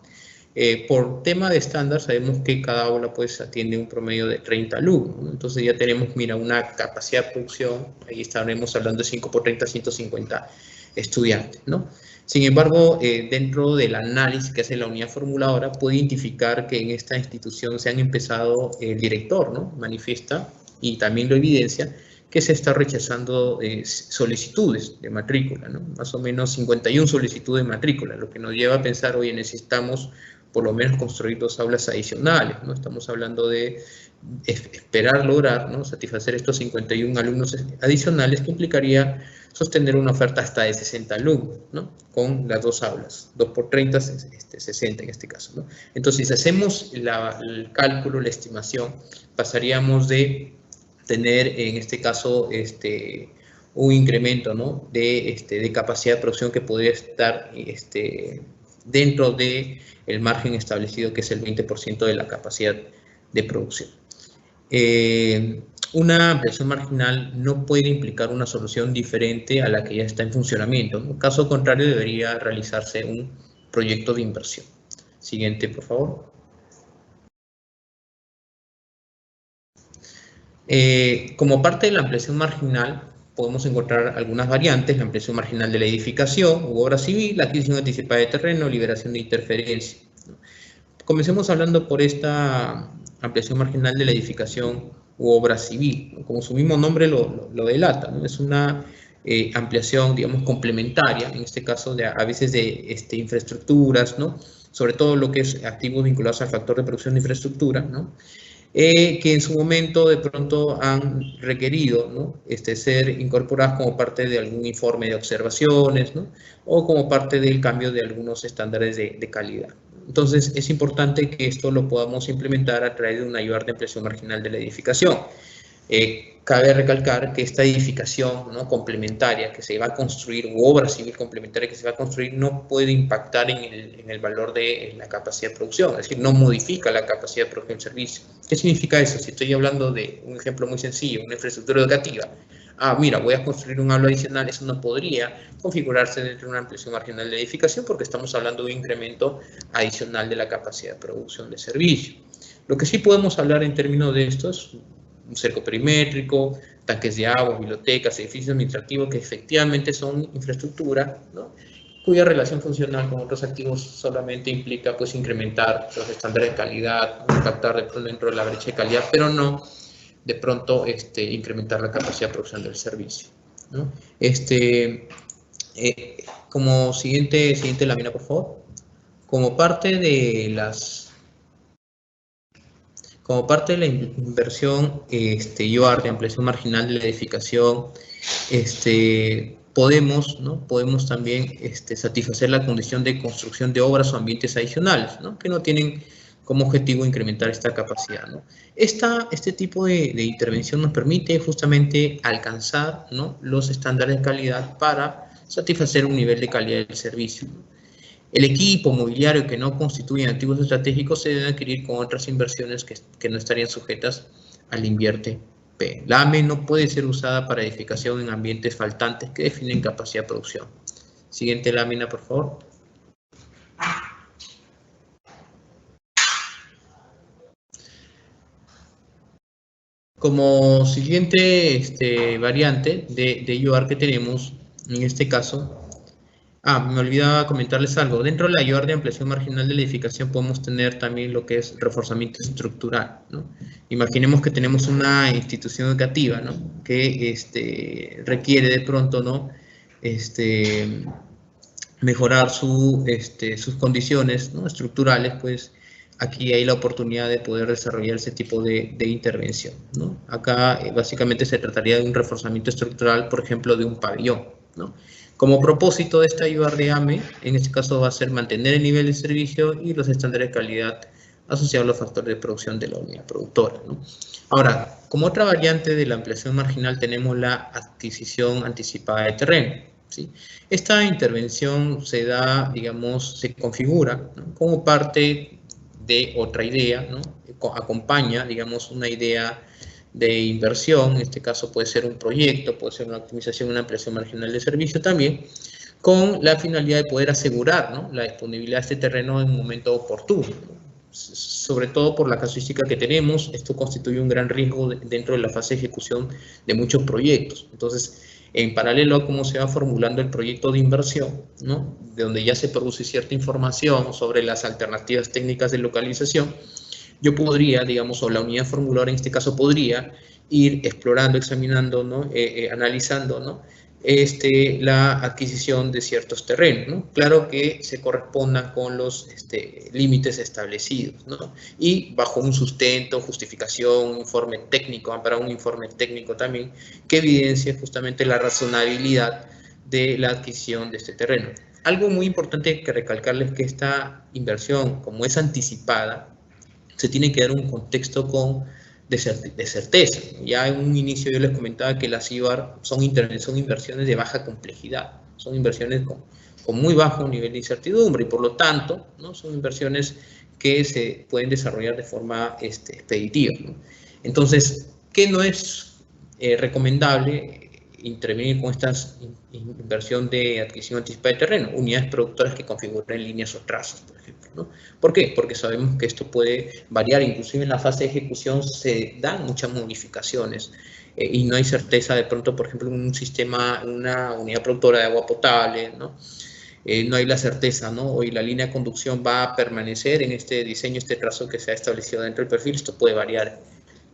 Por tema de estándar, sabemos que cada aula pues atiende un promedio de 30 alumnos, ¿no? Entonces ya tenemos, mira, una capacidad de producción, ahí estaremos hablando de 5 por 30, 150 estudiantes, ¿no? Sin embargo, dentro del análisis que hace la unidad formuladora, puede identificar que en esta institución se han empezado, el director, ¿no?, manifiesta, y también lo evidencia, que se está rechazando solicitudes de matrícula, ¿no?, más o menos 51 solicitudes de matrícula, lo que nos lleva a pensar, oye, necesitamos por lo menos construir 2 aulas adicionales, ¿no? Estamos hablando de esperar lograr, ¿no?, satisfacer estos 51 alumnos adicionales, que implicaría sostener una oferta hasta de 60 alumnos, ¿no?, con las 2 aulas, 2 por 30, 60 en este caso, ¿no? Entonces, si hacemos el cálculo, la estimación, pasaríamos de tener en este caso un incremento, ¿no?, de capacidad de producción que podría estar dentro del margen establecido, que es el 20% de la capacidad de producción. Una ampliación marginal no puede implicar una solución diferente a la que ya está en funcionamiento, ¿no? Caso contrario, debería realizarse un proyecto de inversión. Siguiente, por favor. Como parte de la ampliación marginal, podemos encontrar algunas variantes: la ampliación marginal de la edificación u obra civil, la adquisición anticipada de terreno, liberación de interferencia. Comencemos hablando por esta ampliación marginal de la edificación u obra civil, ¿no? Como su mismo nombre lo delata, ¿no? Es una ampliación, digamos, complementaria, en este caso a veces de infraestructuras, ¿no? Sobre todo lo que es activos vinculados al factor de producción de infraestructura, ¿no? Que en su momento de pronto han requerido, ¿no? Ser incorporadas como parte de algún informe de observaciones, ¿no? O como parte del cambio de algunos estándares de calidad. Entonces, es importante que esto lo podamos implementar a través de una ayuda de ampliación marginal de la edificación. Cabe recalcar que esta edificación, ¿no? complementaria que se va a construir, u obra civil complementaria que se va a construir, no puede impactar en el valor de la capacidad de producción, es decir, no modifica la capacidad de producción del servicio. ¿Qué significa eso? Si estoy hablando de un ejemplo muy sencillo, una infraestructura educativa, mira, voy a construir un aula adicional, eso no podría configurarse dentro de una ampliación marginal de edificación porque estamos hablando de un incremento adicional de la capacidad de producción de servicio. Lo que sí podemos hablar en términos de esto es un cerco perimétrico, tanques de agua, bibliotecas, edificios administrativos que efectivamente son infraestructura, ¿no? Cuya relación funcional con otros activos solamente implica pues incrementar los estándares de calidad, impactar de pronto dentro de la brecha de calidad, pero no de pronto incrementar la capacidad de producción del servicio, ¿no? Como siguiente lámina, por favor. Como parte de la inversión IOR de ampliación marginal de la edificación, podemos también satisfacer la condición de construcción de obras o ambientes adicionales, ¿no? Que no tienen como objetivo incrementar esta capacidad, ¿no? Este tipo de intervención nos permite justamente alcanzar, ¿no? los estándares de calidad para satisfacer un nivel de calidad del servicio, ¿no? El equipo mobiliario que no constituyen activos estratégicos se deben adquirir con otras inversiones que no estarían sujetas al invierte P. La AME no puede ser usada para edificación en ambientes faltantes que definen capacidad de producción. Siguiente lámina, por favor. Como siguiente variante de IOR que tenemos, en este caso, me olvidaba comentarles algo. Dentro de la IOR de ampliación marginal de la edificación podemos tener también lo que es reforzamiento estructural, ¿no? Imaginemos que tenemos una institución educativa, ¿no? Que requiere de pronto, ¿no? Mejorar sus condiciones, ¿no? estructurales, pues aquí hay la oportunidad de poder desarrollar ese tipo de intervención, ¿no? Acá básicamente se trataría de un reforzamiento estructural, por ejemplo, de un pabellón, ¿no? Como propósito de esta ayuda de AME, en este caso va a ser mantener el nivel de servicio y los estándares de calidad asociados a los factores de producción de la unidad productora, ¿no? Ahora, como otra variante de la ampliación marginal tenemos la adquisición anticipada de terreno, ¿sí? Esta intervención se da, digamos, se configura, ¿no? como parte de otra idea, ¿no? Acompaña, digamos, una idea de inversión, en este caso puede ser un proyecto, puede ser una optimización, una ampliación marginal de servicio también, con la finalidad de poder asegurar, ¿no? la disponibilidad de este terreno en un momento oportuno, ¿no? Sobre todo por la casuística que tenemos, esto constituye un gran riesgo dentro de la fase de ejecución de muchos proyectos. Entonces, en paralelo a cómo se va formulando el proyecto de inversión, ¿no? de donde ya se produce cierta información sobre las alternativas técnicas de localización, yo podría, digamos, o la unidad formuladora en este caso podría ir explorando, examinando, ¿no? Analizando, ¿no? la adquisición de ciertos terrenos, ¿no? Claro que se correspondan con los límites establecidos, ¿no? Y bajo un sustento, justificación, informe técnico, para un informe técnico también, que evidencie justamente la razonabilidad de la adquisición de este terreno. Algo muy importante que recalcarles que esta inversión, como es anticipada, se tiene que dar un contexto de certeza. Ya en un inicio yo les comentaba que las IOR son inversiones de baja complejidad, son inversiones con muy bajo nivel de incertidumbre y por lo tanto, ¿no? son inversiones que se pueden desarrollar de forma expeditiva, ¿no? Entonces, ¿qué no es recomendable intervenir con esta inversión de adquisición anticipada de terreno? Unidades productoras que configuren líneas o trazos, por ejemplo, ¿no? ¿Por qué? Porque sabemos que esto puede variar, inclusive en la fase de ejecución se dan muchas modificaciones y no hay certeza de pronto, por ejemplo, en un sistema, una unidad productora de agua potable, ¿no? No hay la certeza, ¿no? Hoy la línea de conducción va a permanecer en este diseño, este trazo que se ha establecido dentro del perfil, esto puede variar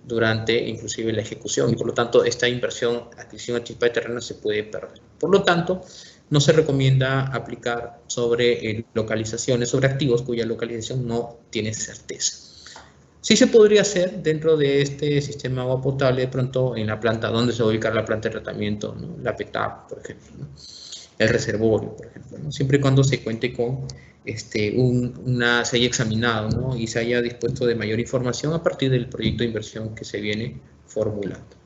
durante inclusive la ejecución, y por lo tanto esta inversión, adquisición anticipada de terreno se puede perder. Por lo tanto, no se recomienda aplicar sobre localizaciones, sobre activos cuya localización no tiene certeza. Sí se podría hacer dentro de este sistema agua potable, de pronto en la planta, donde se va a ubicar la planta de tratamiento, ¿no? La PETAP, por ejemplo, ¿no? El reservorio, por ejemplo, ¿no? Siempre y cuando se cuente con, se haya examinado, ¿no? Y se haya dispuesto de mayor información a partir del proyecto de inversión que se viene formulando.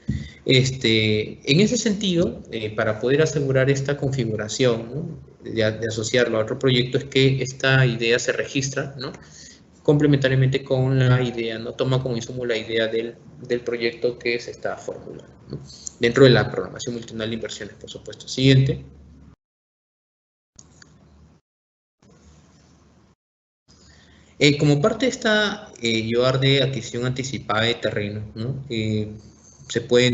En ese sentido, para poder asegurar esta configuración, ¿no? de asociarlo a otro proyecto, es que esta idea se registra, ¿no? Complementariamente con la idea, ¿no? Toma como insumo la idea del proyecto que se está formulando, ¿no? Dentro de la programación multianual de inversiones, por supuesto. Siguiente. Como parte de esta IOAR de adquisición anticipada de terreno, ¿no? puede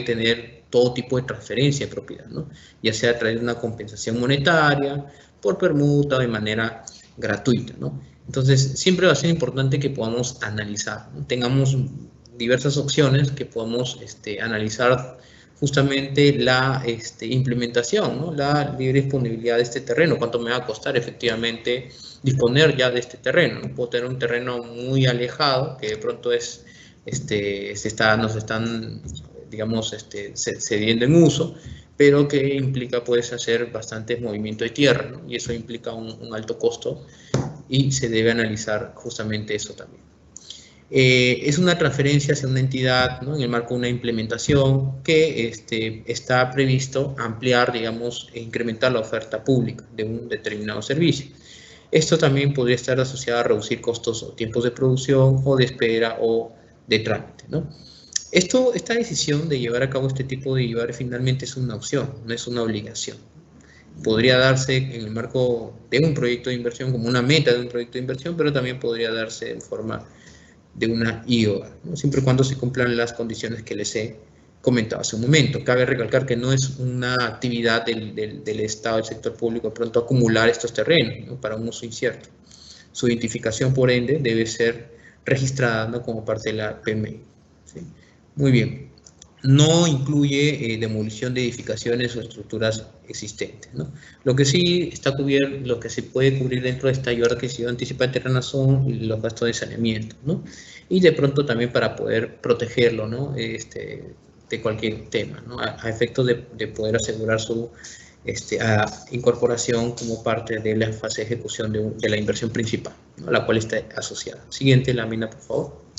tener todo tipo de transferencia de propiedad, ¿no? Ya sea a través de una compensación monetaria, por permuta o de manera gratuita, ¿no? Entonces, siempre va a ser importante que podamos analizar, ¿no? Tengamos diversas opciones que podamos analizar justamente la implementación, ¿no? La libre disponibilidad de este terreno, cuánto me va a costar efectivamente disponer ya de este terreno, ¿no? Puedo tener un terreno muy alejado que de pronto nos están, digamos, cediendo en uso, pero que implica pues hacer bastantes movimientos de tierra, ¿no? Y eso implica un alto costo y se debe analizar justamente eso también. Es una transferencia hacia una entidad, ¿no? En el marco de una implementación que está previsto ampliar, digamos, e incrementar la oferta pública de un determinado servicio. Esto también podría estar asociado a reducir costos o tiempos de producción o de espera o de trámite, ¿no? Esta decisión de llevar a cabo este tipo de IOAR finalmente es una opción, no es una obligación. Podría darse en el marco de un proyecto de inversión, como una meta de un proyecto de inversión, pero también podría darse en forma de una IOAR, ¿no? Siempre y cuando se cumplan las condiciones que les he comentado hace un momento. Cabe recalcar que no es una actividad del Estado, del sector público, de pronto acumular estos terrenos, ¿no? Para un uso incierto. Su identificación, por ende, debe ser registrada, ¿no? Como parte de la PMI, ¿sí? Muy bien. No incluye demolición de edificaciones o estructuras existentes, ¿no? Lo que sí está cubierto, lo que se puede cubrir dentro de esta IOAR que se anticipa de terreno son los gastos de saneamiento, ¿no? Y de pronto también para poder protegerlo, ¿no? De cualquier tema, ¿no? A efectos de poder asegurar su incorporación como parte de la fase de ejecución de la inversión principal, ¿no? A la cual está asociada. Siguiente lámina, por favor.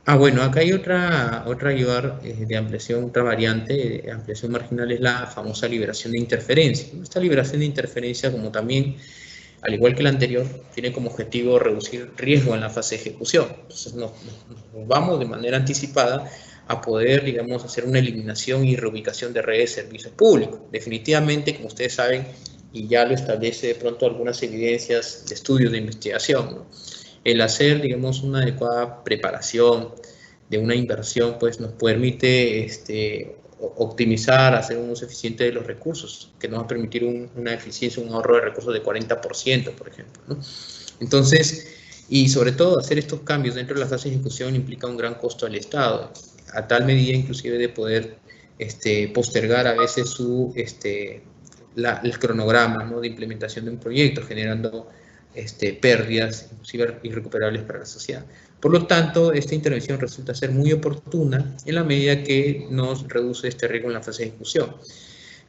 Bueno, acá hay otra IOAR de ampliación, otra variante de ampliación marginal, es la famosa liberación de interferencia. Esta liberación de interferencia, como también, al igual que la anterior, tiene como objetivo reducir riesgo en la fase de ejecución. Entonces nos vamos de manera anticipada a poder, digamos, hacer una eliminación y reubicación de redes de servicios públicos. Definitivamente, como ustedes saben, y ya lo establece de pronto algunas evidencias de estudios de investigación, ¿no? El hacer, digamos, una adecuada preparación de una inversión, pues nos permite optimizar, hacer un uso eficiente de los recursos, que nos va a permitir una eficiencia, un ahorro de recursos de 40%, por ejemplo, ¿no? Entonces, y sobre todo, hacer estos cambios dentro de la fase de ejecución implica un gran costo al Estado, a tal medida inclusive de poder postergar a veces el cronograma, ¿no? De implementación de un proyecto, generando pérdidas inclusive irrecuperables para la sociedad. Por lo tanto, esta intervención resulta ser muy oportuna en la medida que nos reduce este riesgo en la fase de ejecución.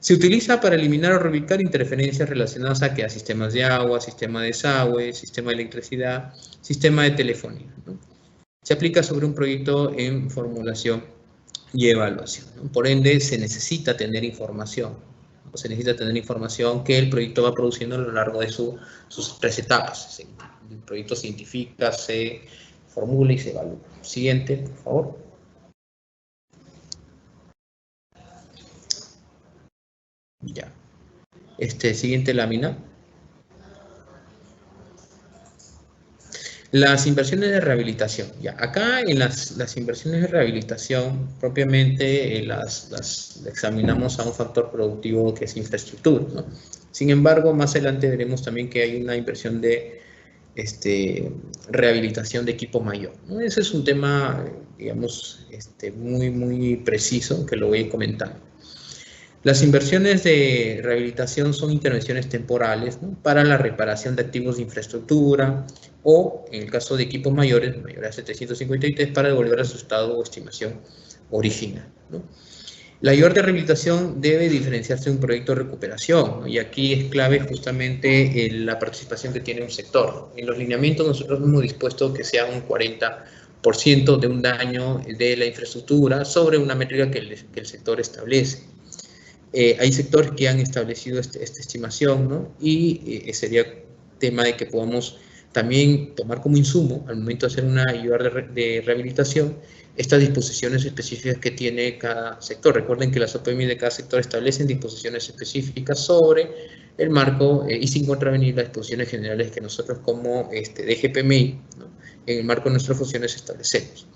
Se utiliza para eliminar o reubicar interferencias relacionadas a sistemas de agua, sistema de desagüe, sistema de electricidad, sistema de telefonía, ¿no? Se aplica sobre un proyecto en formulación y evaluación, ¿no? Por ende, se necesita tener información. Se necesita tener información que el proyecto va produciendo a lo largo de sus 3 etapas. El proyecto se identifica, se formula y se evalúa. Siguiente, por favor. Ya. Siguiente lámina. Las inversiones de rehabilitación. Ya, acá en las inversiones de rehabilitación propiamente las examinamos a un factor productivo que es infraestructura, ¿no? Sin embargo, más adelante veremos también que hay una inversión de rehabilitación de equipo mayor, ¿no? Ese es un tema, digamos, muy preciso que lo voy a comentar. Las inversiones de rehabilitación son intervenciones temporales, ¿no?, para la reparación de activos de infraestructura o, en el caso de equipos mayores a 753, para devolver a su estado o estimación original, ¿no? La IOR de rehabilitación debe diferenciarse de un proyecto de recuperación, ¿no? Y aquí es clave justamente la participación que tiene un sector. En los lineamientos nosotros hemos dispuesto que sea un 40% de un daño de la infraestructura sobre una métrica que el sector establece. Hay sectores que han establecido esta estimación, ¿no? Y sería tema de que podamos también tomar como insumo, al momento de hacer una IOR de rehabilitación, estas disposiciones específicas que tiene cada sector. Recuerden que las OPMI de cada sector establecen disposiciones específicas sobre el marco y sin contravenir las disposiciones generales que nosotros como DGPMI, ¿no?, en el marco de nuestras funciones establecemos.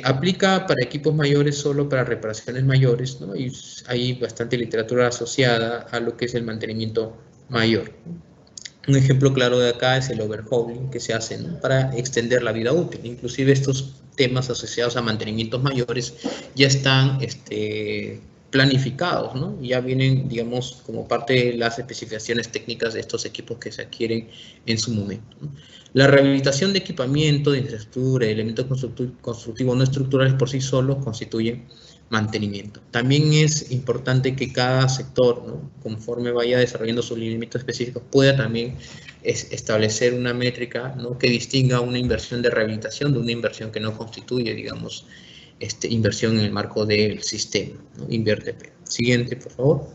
Aplica para equipos mayores solo para reparaciones mayores, ¿no? Y hay bastante literatura asociada a lo que es el mantenimiento mayor. Un ejemplo claro de acá es el overhauling que se hace, ¿no?, para extender la vida útil. Inclusive estos temas asociados a mantenimientos mayores ya están planificados, ¿no? Ya vienen, digamos, como parte de las especificaciones técnicas de estos equipos que se adquieren en su momento, ¿no? La rehabilitación de equipamiento, de infraestructura, de elementos constructivos no estructurales por sí solos constituyen mantenimiento. También es importante que cada sector, ¿no?, conforme vaya desarrollando sus lineamientos específicos, pueda también establecer una métrica, ¿no?, que distinga una inversión de rehabilitación de una inversión que no constituye, digamos, inversión en el marco del sistema, ¿no? INVERTP. Siguiente, por favor.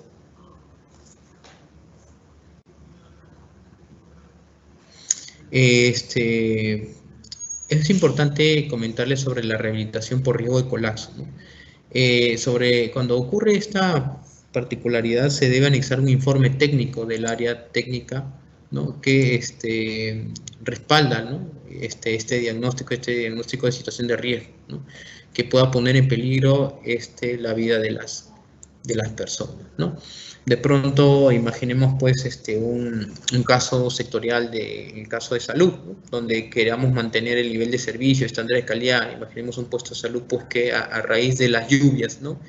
Es importante comentarles sobre la rehabilitación por riesgo de colapso, ¿no? Cuando ocurre esta particularidad, se debe anexar un informe técnico del área técnica, ¿no?, que respalda, ¿no?, este diagnóstico de situación de riesgo, ¿no?, que pueda poner en peligro la vida de las personas, ¿no? De pronto, imaginemos pues un caso sectorial en el caso de salud, ¿no?, donde queramos mantener el nivel de servicio, estándares de calidad. Imaginemos un puesto de salud pues que a raíz de las lluvias, ¿no?,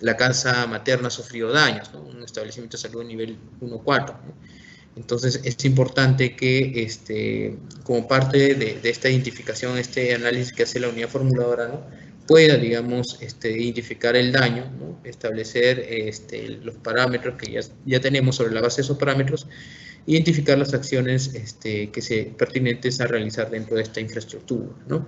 la casa materna ha sufrido daños, ¿no?, un establecimiento de salud de nivel 1-4, ¿no? Entonces es importante que como parte de esta identificación, este análisis que hace la unidad formuladora, ¿no?, pueda, digamos, identificar el daño, ¿no?, establecer los parámetros que ya tenemos sobre la base de esos parámetros, identificar las acciones pertinentes a realizar dentro de esta infraestructura, ¿no?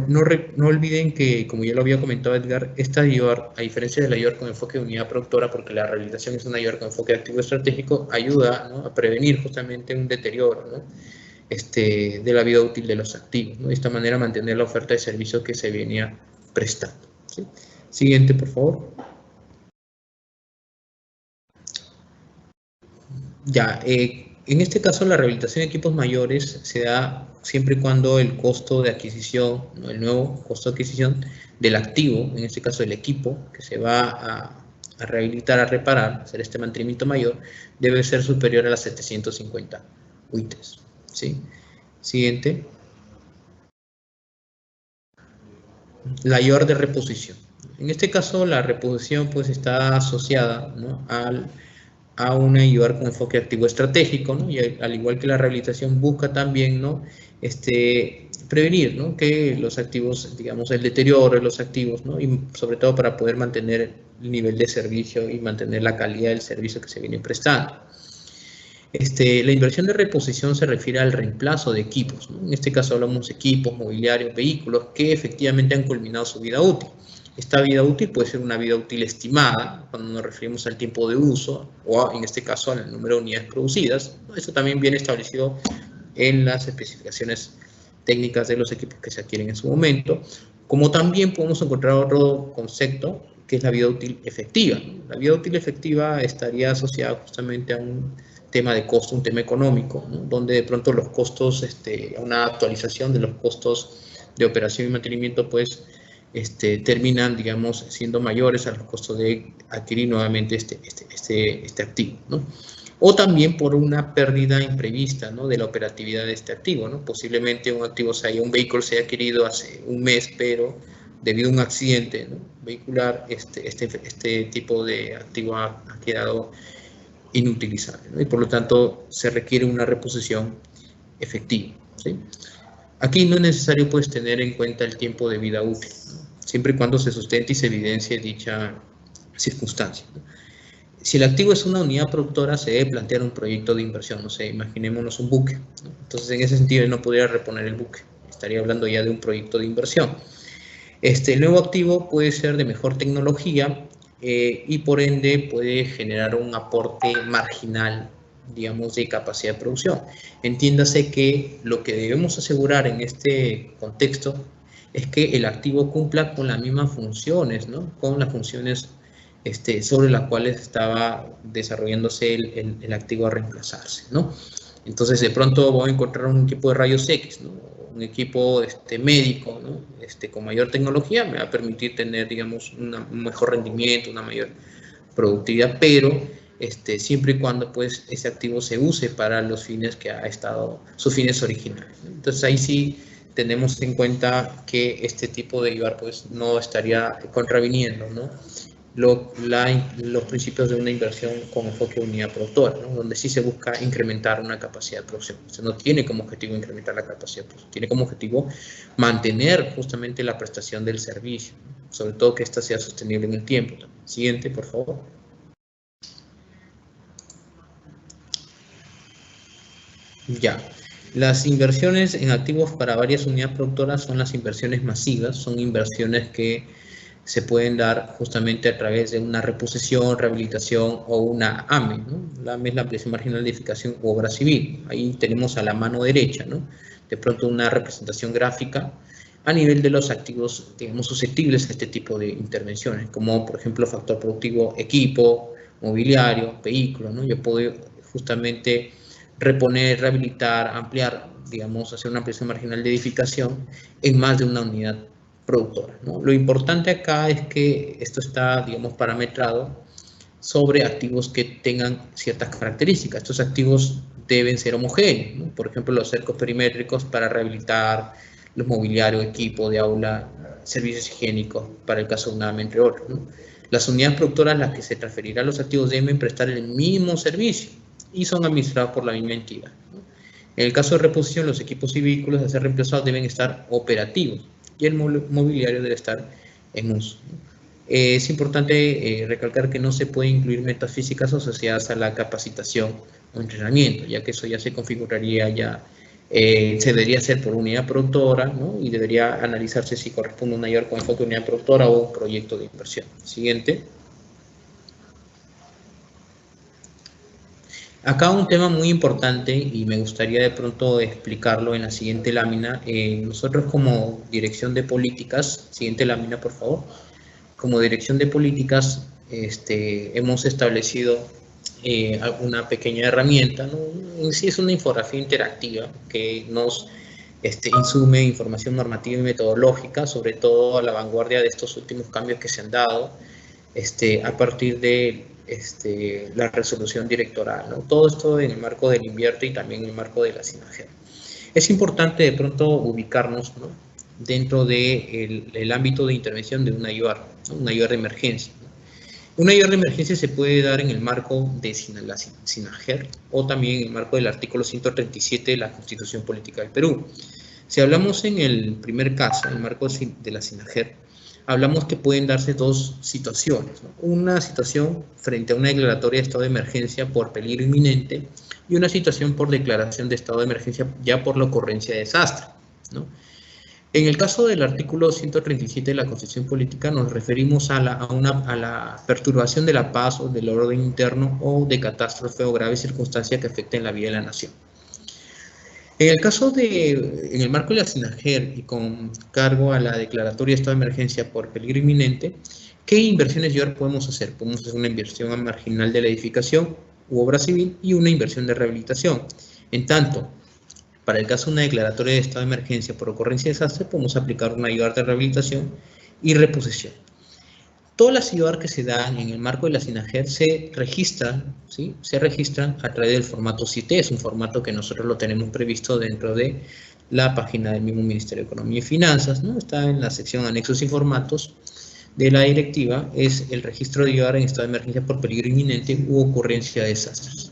No olviden que, como ya lo había comentado Edgar, esta IOR, a diferencia de la IOR con enfoque de unidad productora, porque la rehabilitación es una IOR con enfoque de activo estratégico, ayuda, ¿no?, a prevenir justamente un deterioro, ¿no?, de la vida útil de los activos, ¿no? De esta manera mantener la oferta de servicios que se venía prestando, ¿sí? Siguiente, por favor. Ya, en este caso la rehabilitación de equipos mayores se da siempre y cuando el costo de adquisición, ¿no?, el nuevo costo de adquisición del activo, en este caso el equipo que se va a rehabilitar, a reparar, hacer este mantenimiento mayor, debe ser superior a las 750 UITs, ¿sí? Siguiente. La IOR de reposición. En este caso, la reposición pues está asociada, ¿no?, a una IOR con enfoque activo estratégico, ¿no?, y al igual que la rehabilitación busca también, ¿no?, prevenir, ¿no?, que los activos, digamos, el deterioro de los activos, ¿no?, y sobre todo para poder mantener el nivel de servicio y mantener la calidad del servicio que se viene prestando. La inversión de reposición se refiere al reemplazo de equipos, ¿no? En este caso hablamos de equipos, mobiliarios, vehículos que efectivamente han culminado su vida útil. Esta vida útil puede ser una vida útil estimada, cuando nos referimos al tiempo de uso, o en este caso al número de unidades producidas, ¿no? Eso también viene establecido en las especificaciones técnicas de los equipos que se adquieren en su momento, como también podemos encontrar otro concepto, que es la vida útil efectiva, ¿no? La vida útil efectiva estaría asociada justamente a un tema de costo, un tema económico, ¿no?, donde de pronto los costos, una actualización de los costos de operación y mantenimiento, pues, terminan, digamos, siendo mayores a los costos de adquirir nuevamente este activo, ¿no? O también por una pérdida imprevista, ¿no?, de la operatividad de este activo, ¿no? Posiblemente un vehículo se haya adquirido hace un mes, pero debido a un accidente, ¿no?, vehicular, este tipo de activo ha quedado inutilizable, ¿no? Y por lo tanto se requiere una reposición efectiva, ¿sí? Aquí no es necesario, pues, tener en cuenta el tiempo de vida útil, ¿no?, siempre y cuando se sustente y se evidencie dicha circunstancia, ¿no? Si el activo es una unidad productora, se debe plantear un proyecto de inversión, no sé, imaginémonos un buque, ¿no? Entonces, en ese sentido, él no podría reponer el buque, estaría hablando ya de un proyecto de inversión. El nuevo activo puede ser de mejor tecnología y por ende puede generar un aporte marginal, digamos, de capacidad de producción. Entiéndase que lo que debemos asegurar en este contexto es que el activo cumpla con las mismas funciones, ¿no?, con las funciones sobre las cuales estaba desarrollándose el activo a reemplazarse, ¿no? Entonces, de pronto voy a encontrar un equipo de rayos X, ¿no?, un equipo médico, ¿no?, con mayor tecnología, me va a permitir tener, digamos, un mejor rendimiento, una mayor productividad, pero siempre y cuando, pues, ese activo se use para los fines que ha estado, sus fines originales, ¿no? Entonces, ahí sí tenemos en cuenta que este tipo de IVAR, pues, no estaría contraviniendo, ¿no?, los principios de una inversión con enfoque unidad productora, ¿no?, donde sí se busca incrementar una capacidad de producción. O sea, no tiene como objetivo incrementar la capacidad de producción, tiene como objetivo mantener justamente la prestación del servicio, ¿no?, sobre todo que ésta sea sostenible en el tiempo. Siguiente, por favor. Ya. Las inversiones en activos para varias unidades productoras son las inversiones masivas, son inversiones que se pueden dar justamente a través de una reposición, rehabilitación o una AME, ¿no? La AME es la ampliación marginal de edificación u obra civil. Ahí tenemos a la mano derecha, ¿no?, de pronto una representación gráfica a nivel de los activos, digamos, susceptibles a este tipo de intervenciones, como por ejemplo factor productivo, equipo, mobiliario, vehículo, ¿no? Yo puedo justamente reponer, rehabilitar, ampliar, digamos, hacer una ampliación marginal de edificación en más de una unidad productora, ¿no? Lo importante acá es que esto está, digamos, parametrado sobre activos que tengan ciertas características. Estos activos deben ser homogéneos, ¿no? Por ejemplo, los cercos perimétricos para rehabilitar, los mobiliarios, equipo de aula, servicios higiénicos, para el caso de UNAM, entre otros, ¿no? Las unidades productoras a las que se transferirán los activos deben prestar el mismo servicio y son administrados por la misma entidad, ¿no? En el caso de reposición, los equipos y vehículos a ser reemplazados deben estar operativos y el mobiliario debe estar en uso, ¿no? Es importante recalcar que no se puede incluir metas físicas asociadas a la capacitación o entrenamiento, ya que eso ya se configuraría, se debería hacer por unidad productora, ¿no?, y debería analizarse si corresponde a una IVAR con enfoque de unidad productora o un proyecto de inversión. Siguiente. Acá un tema muy importante y me gustaría de pronto explicarlo en la siguiente lámina. Nosotros como dirección de políticas, siguiente lámina por favor, como dirección de políticas hemos establecido una pequeña herramienta, ¿no? En sí es una infografía interactiva que nos insume información normativa y metodológica, sobre todo a la vanguardia de estos últimos cambios que se han dado a partir de la resolución directoral, ¿no? Todo esto en el marco del Invierte y también en el marco de la SINAGER. Es importante de pronto ubicarnos, ¿no?, dentro del ámbito de intervención de una IVAR, ¿no?, una IVAR de emergencia, ¿no? Una IVAR de emergencia se puede dar en el marco de la SINAGER o también en el marco del artículo 137 de la Constitución Política del Perú. Si hablamos en el primer caso, en el marco de la SINAGER, hablamos que pueden darse dos situaciones, ¿no? Una situación frente a una declaratoria de estado de emergencia por peligro inminente y una situación por declaración de estado de emergencia ya por la ocurrencia de desastre, ¿no? En el caso del artículo 137 de la Constitución Política nos referimos a la perturbación de la paz o del orden interno o de catástrofe o grave circunstancia que afecten la vida de la nación. En el caso en el marco de la SINAGER y con cargo a la declaratoria de estado de emergencia por peligro inminente, ¿qué inversiones IVAR podemos hacer? Podemos hacer una inversión marginal de la edificación u obra civil y una inversión de rehabilitación. En tanto, para el caso de una declaratoria de estado de emergencia por ocurrencia de desastre, podemos aplicar una IVAR de rehabilitación y reposición. Todas las IOR que se dan en el marco de la SINAGER se registran, ¿sí? Se registran a través del formato 7, es un formato que nosotros lo tenemos previsto dentro de la página del mismo Ministerio de Economía y Finanzas, ¿no? Está en la sección anexos y formatos de la directiva, es el registro de IOR en estado de emergencia por peligro inminente u ocurrencia de desastres.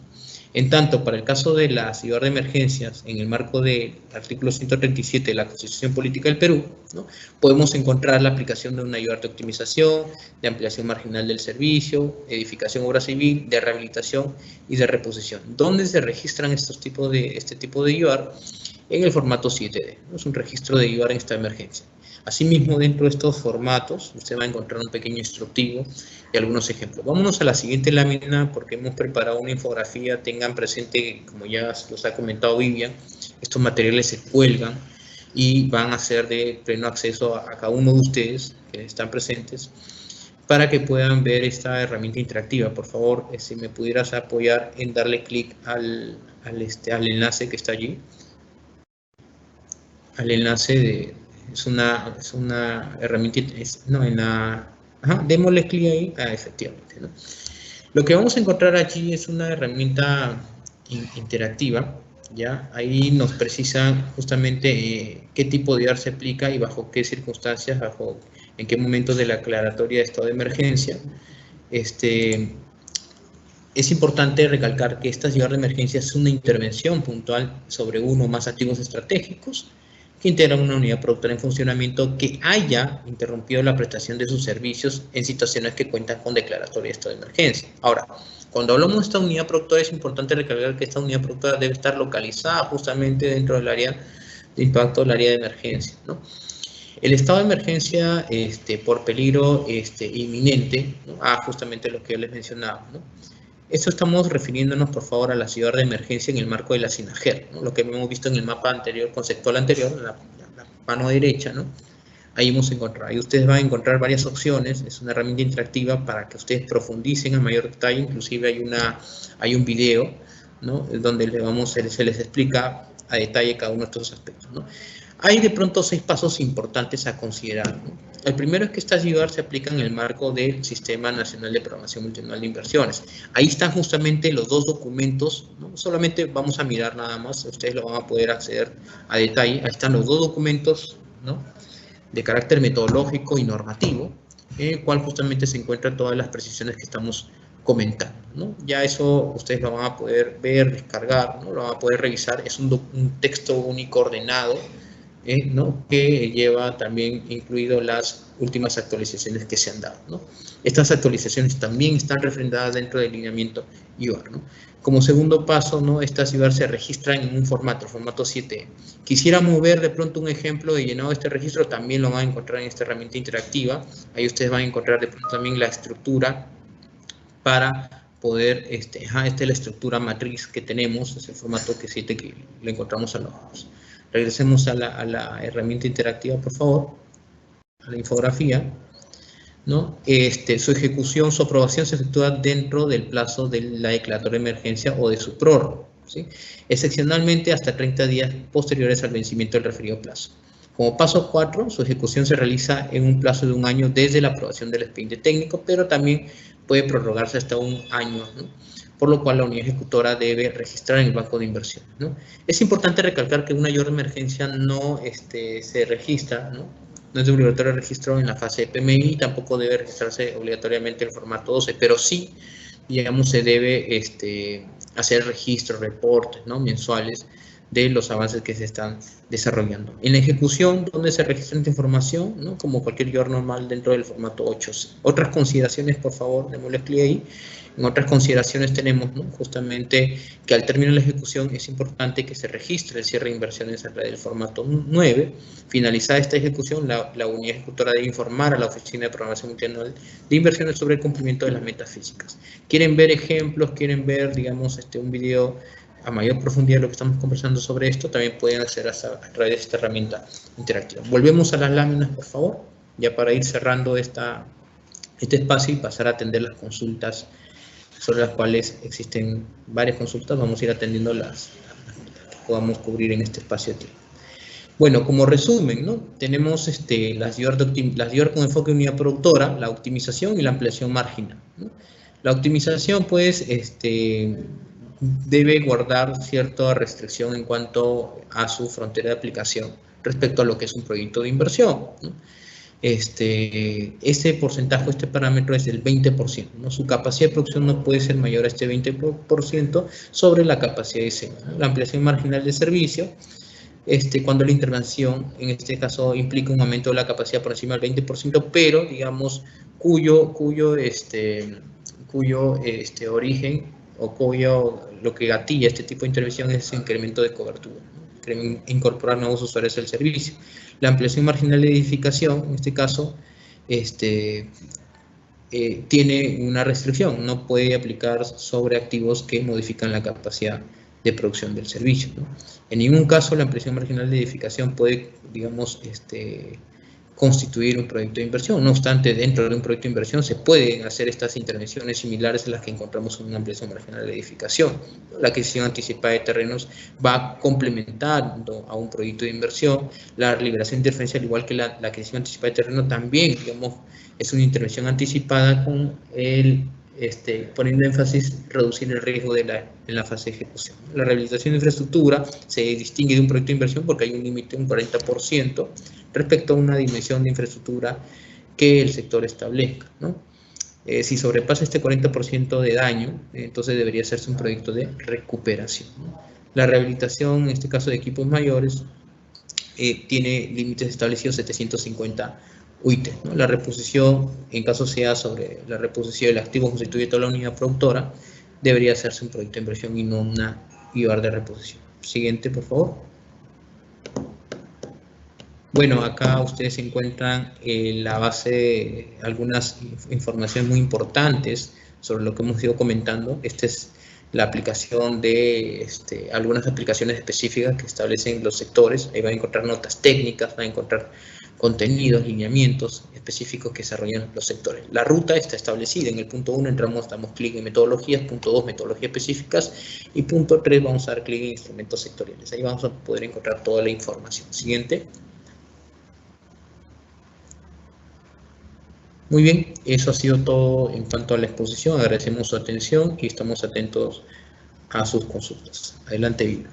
En tanto, para el caso de las IOR de emergencias, en el marco del artículo 137 de la Constitución Política del Perú, ¿no? Podemos encontrar la aplicación de una IOR de optimización, de ampliación marginal del servicio, edificación obra civil, de rehabilitación y de reposición. ¿Dónde se registran este tipo de IOR? En el formato 7D, ¿no? Es un registro de IOR en estado de emergencia. Asimismo, dentro de estos formatos, usted va a encontrar un pequeño instructivo y algunos ejemplos. Vámonos a la siguiente lámina porque hemos preparado una infografía. Tengan presente, como ya los ha comentado Vivian, estos materiales se cuelgan y van a ser de pleno acceso a cada uno de ustedes que están presentes para que puedan ver esta herramienta interactiva. Por favor, si me pudieras apoyar en darle clic al enlace que está allí. Al enlace de... Es una herramienta, démosle clic ahí, efectivamente, ¿no? Lo que vamos a encontrar allí es una herramienta interactiva, ¿ya? Ahí nos precisan justamente qué tipo de IOR se aplica y bajo qué circunstancias, en qué momento de la aclaratoria de estado de emergencia. Es importante recalcar que estas IOR de emergencia es una intervención puntual sobre uno o más activos estratégicos que integran una unidad productora en funcionamiento que haya interrumpido la prestación de sus servicios en situaciones que cuentan con declaratoria de estado de emergencia. Ahora, cuando hablamos de esta unidad productora, es importante recalcar que esta unidad productora debe estar localizada justamente dentro del área de impacto del área de emergencia, ¿no? El estado de emergencia por peligro inminente, ¿no? Justamente lo que yo les mencionaba, ¿no? Esto estamos refiriéndonos, por favor, a la IOR de emergencia en el marco de la SINAGER, ¿no? Lo que hemos visto en el mapa anterior, conceptual anterior, en la mano derecha, ¿no? Ahí vamos a encontrar. Ahí ustedes van a encontrar varias opciones. Es una herramienta interactiva para que ustedes profundicen a mayor detalle. Inclusive hay un video, ¿no? Donde se les explica a detalle cada uno de estos aspectos, ¿no? Hay de pronto 6 pasos importantes a considerar, ¿no? El primero es que estas IOR se aplican en el marco del Sistema Nacional de Programación Multianual de Inversiones. Ahí están justamente los 2 documentos, ¿no? Solamente vamos a mirar nada más, ustedes lo van a poder acceder a detalle. Ahí están los 2 documentos, ¿no? De carácter metodológico y normativo, en el cual justamente se encuentran todas las precisiones que estamos comentando, ¿no? Ya eso ustedes lo van a poder ver, descargar, ¿no? Lo van a poder revisar. Es un texto único ordenado, ¿no? Que lleva también incluido las últimas actualizaciones que se han dado, ¿no? Estas actualizaciones también están refrendadas dentro del lineamiento IOR, ¿no? Como segundo paso, ¿no? Estas IOR se registran en un formato 7. Quisiéramos ver de pronto un ejemplo de llenado de este registro, también lo van a encontrar en esta herramienta interactiva. Ahí ustedes van a encontrar de pronto también la estructura para poder, esta es la estructura matriz que tenemos, es el formato 7 que le encontramos a los lados. Regresemos a la herramienta interactiva, por favor, a la infografía, ¿no? Su ejecución, su aprobación se efectúa dentro del plazo de la declaratoria de emergencia o de su prórroga, ¿sí? Excepcionalmente hasta 30 días posteriores al vencimiento del referido plazo. Como paso 4, su ejecución se realiza en un plazo de 1 año desde la aprobación del expediente técnico, pero también puede prorrogarse hasta 1 año, ¿no? Por lo cual la unidad ejecutora debe registrar en el banco de inversión, ¿no? Es importante recalcar que una IOR de emergencia no se registra, ¿no? No es obligatorio el registro en la fase de PMI, tampoco debe registrarse obligatoriamente el formato 12, pero sí, digamos, se debe hacer registros, reportes, ¿no? Mensuales de los avances que se están desarrollando. En la ejecución, donde se registra esta información, ¿no? Como cualquier IOR normal dentro del formato 8. Otras consideraciones, por favor, démosle clic ahí. En otras consideraciones tenemos, ¿no? Justamente que al término de la ejecución es importante que se registre el cierre de inversiones a través del formato 9. Finalizada esta ejecución, la unidad ejecutora debe informar a la Oficina de Programación Multianual de Inversiones sobre el cumplimiento de las metas físicas. ¿Quieren ver ejemplos? ¿Quieren ver, digamos, un video a mayor profundidad de lo que estamos conversando sobre esto? También pueden acceder a través de esta herramienta interactiva. Volvemos a las láminas, por favor, ya para ir cerrando este espacio y pasar a atender las consultas sobre las cuales existen varias consultas. Vamos a ir atendiendo las que podamos cubrir en este espacio de tiempo. Bueno, como resumen, ¿no? Tenemos las IOR con enfoque de unidad productora, la optimización y la ampliación marginal, ¿no? La optimización, pues, debe guardar cierta restricción en cuanto a su frontera de aplicación respecto a lo que es un proyecto de inversión, ¿no? Este porcentaje, este parámetro es del 20%, ¿no? Su capacidad de producción no puede ser mayor a este 20% sobre la capacidad de diseño, ¿no? La ampliación marginal de servicio, cuando la intervención, en este caso, implica un aumento de la capacidad por encima del 20%, pero, digamos, cuyo origen o lo que gatilla este tipo de intervención es el incremento de cobertura, ¿no? Incorporar nuevos usuarios al servicio. La ampliación marginal de edificación, en este caso, tiene una restricción, no puede aplicar sobre activos que modifican la capacidad de producción del servicio, ¿no? En ningún caso la ampliación marginal de edificación puede, digamos, constituir un proyecto de inversión. No obstante, dentro de un proyecto de inversión se pueden hacer estas intervenciones similares a las que encontramos en una ampliación marginal de edificación. La adquisición anticipada de terrenos va complementando a un proyecto de inversión. La liberación de interferencia, al igual que la adquisición anticipada de terreno, también, digamos, es una intervención anticipada con poniendo énfasis en reducir el riesgo en la fase de ejecución. La rehabilitación de infraestructura se distingue de un proyecto de inversión porque hay un límite de un 40% respecto a una dimensión de infraestructura que el sector establezca, ¿no? Si sobrepasa este 40% de daño, entonces debería hacerse un proyecto de recuperación, ¿no? La rehabilitación, en este caso de equipos mayores, tiene límites establecidos 750 UIT, ¿no? La reposición, en caso sea sobre la reposición del activo constituye toda la unidad productora, debería hacerse un proyecto de inversión y no una IOR de reposición. Siguiente, por favor. Bueno, acá ustedes encuentran la base, algunas informaciones muy importantes sobre lo que hemos ido comentando. Esta es la aplicación de algunas aplicaciones específicas que establecen los sectores. Ahí van a encontrar notas técnicas, van a encontrar contenidos, lineamientos específicos que desarrollan los sectores. La ruta está establecida. En el punto 1 damos clic en metodologías, punto 2 metodologías específicas y punto 3 vamos a dar clic en instrumentos sectoriales. Ahí vamos a poder encontrar toda la información. Siguiente. Muy bien, eso ha sido todo en cuanto a la exposición. Agradecemos su atención y estamos atentos a sus consultas. Adelante, Vina.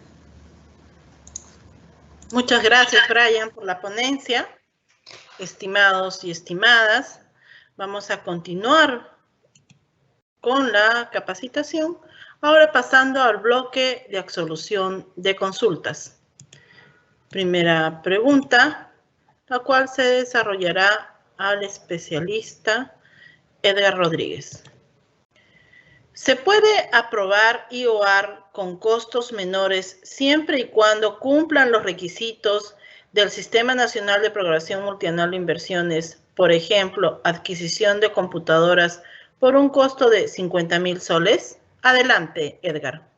Muchas gracias, Brian, por la ponencia. Estimados y estimadas, vamos a continuar con la capacitación, ahora pasando al bloque de absolución de consultas. Primera pregunta, la cual se desarrollará al especialista Edgar Rodríguez. ¿Se puede aprobar IOR con costos menores siempre y cuando cumplan los requisitos del Sistema Nacional de Programación Multianual de Inversiones, por ejemplo, adquisición de computadoras por un costo de 50.000 soles? Adelante, Edgar.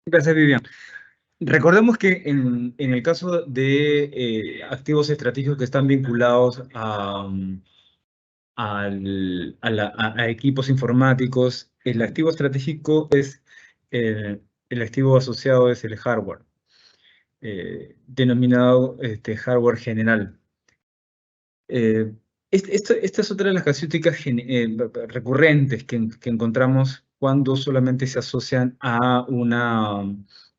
Gracias, Vivian. Recordemos que en el caso de activos estratégicos que están vinculados a equipos informáticos, el activo estratégico es el activo asociado es el hardware, denominado hardware general. Esta es otra de las casuísticas recurrentes que encontramos cuando solamente se asocian a una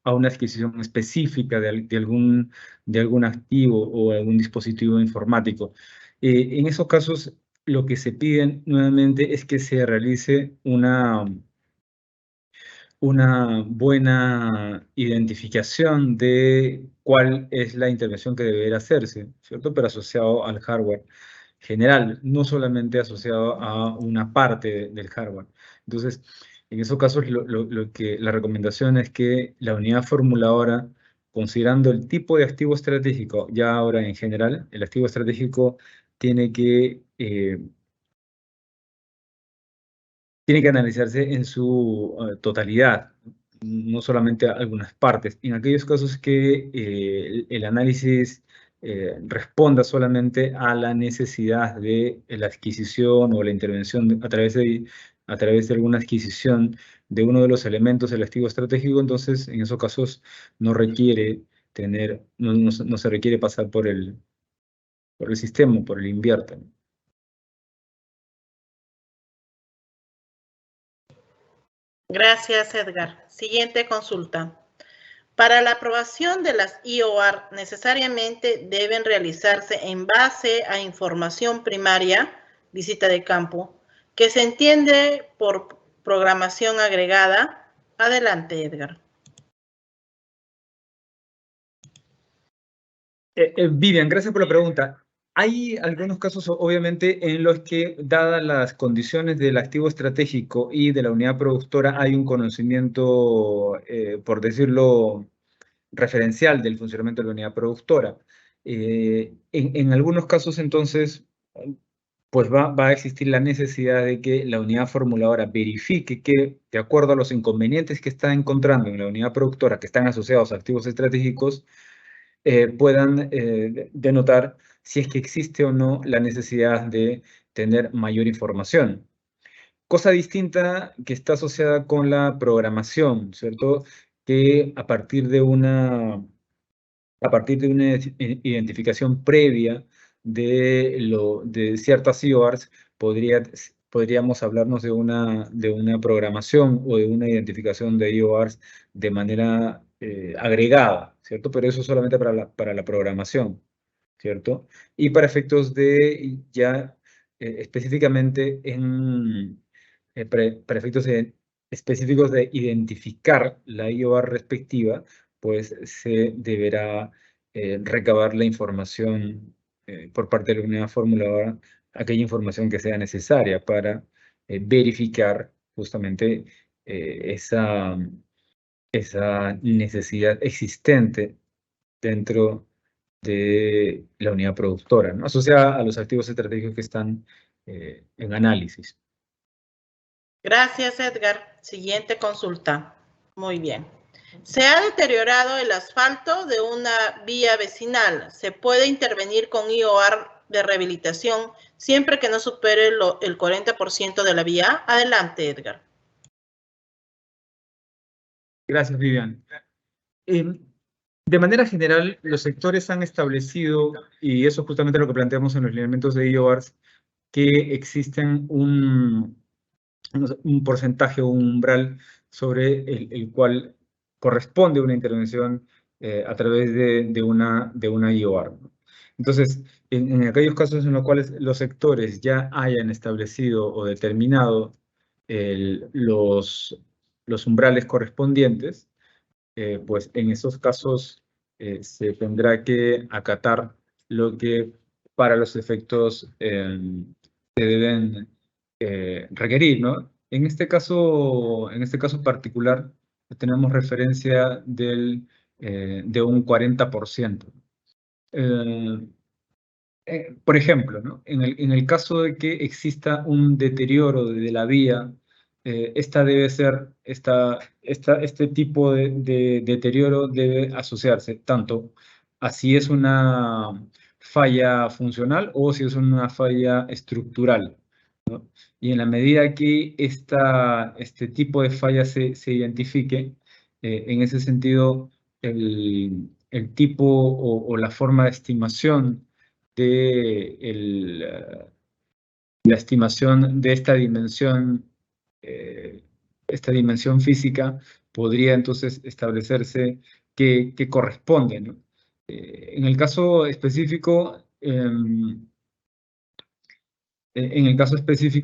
adquisición específica de algún activo o algún dispositivo informático. En esos casos, lo que se piden nuevamente es que se realice una buena identificación de cuál es la intervención que deberá hacerse, ¿cierto? Pero asociado al hardware general, no solamente asociado a una parte del hardware. Entonces, en esos casos, la recomendación es que la unidad formuladora, considerando el tipo de activo estratégico, ya ahora en general, el activo estratégico tiene que analizarse en su totalidad, no solamente algunas partes. En aquellos casos que el análisis responda solamente a la necesidad de la adquisición o la intervención a través de alguna adquisición de uno de los elementos del activo estratégico, entonces en esos casos no requiere no se requiere pasar por el sistema, por el invierte. Gracias, Edgar. Siguiente consulta. Para la aprobación de las IOR, necesariamente deben realizarse en base a información primaria, visita de campo, que se entiende por programación agregada. Adelante, Edgar. Vivian, gracias por la pregunta. Hay algunos casos, obviamente, en los que, dadas las condiciones del activo estratégico y de la unidad productora, hay un conocimiento, por decirlo, referencial del funcionamiento de la unidad productora. En algunos casos, entonces, pues va a existir la necesidad de que la unidad formuladora verifique que, de acuerdo a los inconvenientes que está encontrando en la unidad productora, que están asociados a activos estratégicos, puedan denotar si es que existe o no la necesidad de tener mayor información. Cosa distinta que está asociada con la programación, ¿cierto? Que a partir de una identificación previa de ciertas IORs, podríamos hablarnos de una programación o de una identificación de IORs de manera agregada, ¿cierto? Pero eso solamente para la programación, ¿cierto? Y para efectos de ya específicamente para efectos específicos de identificar la IOR respectiva, pues se deberá recabar la información por parte de la unidad formuladora, aquella información que sea necesaria para verificar justamente esa necesidad existente dentro de la unidad productora, ¿no? Asociada a los activos estratégicos que están en análisis. Gracias, Edgar. Siguiente consulta. Muy bien. Se ha deteriorado el asfalto de una vía vecinal. ¿Se puede intervenir con IOR de rehabilitación siempre que no supere el 40% de la vía? Adelante, Edgar. Gracias, Vivian. De manera general, los sectores han establecido, y eso es justamente lo que planteamos en los lineamientos de IORs, que existen un porcentaje o un umbral sobre el cual corresponde una intervención a través de una IOR. Entonces, en aquellos casos en los cuales los sectores ya hayan establecido o determinado los umbrales correspondientes, pues en esos casos se tendrá que acatar lo que para los efectos se deben requerir, ¿no? En este caso particular, tenemos referencia de un 40%. Por ejemplo, ¿no? En el caso de que exista un deterioro de la vía, este tipo de deterioro debe asociarse tanto a si es una falla funcional o si es una falla estructural, ¿no? Y en la medida que este tipo de falla se identifique, en ese sentido, el tipo o la forma de estimación la estimación de esta dimensión física podría entonces establecerse que corresponde, ¿no? En el caso específico,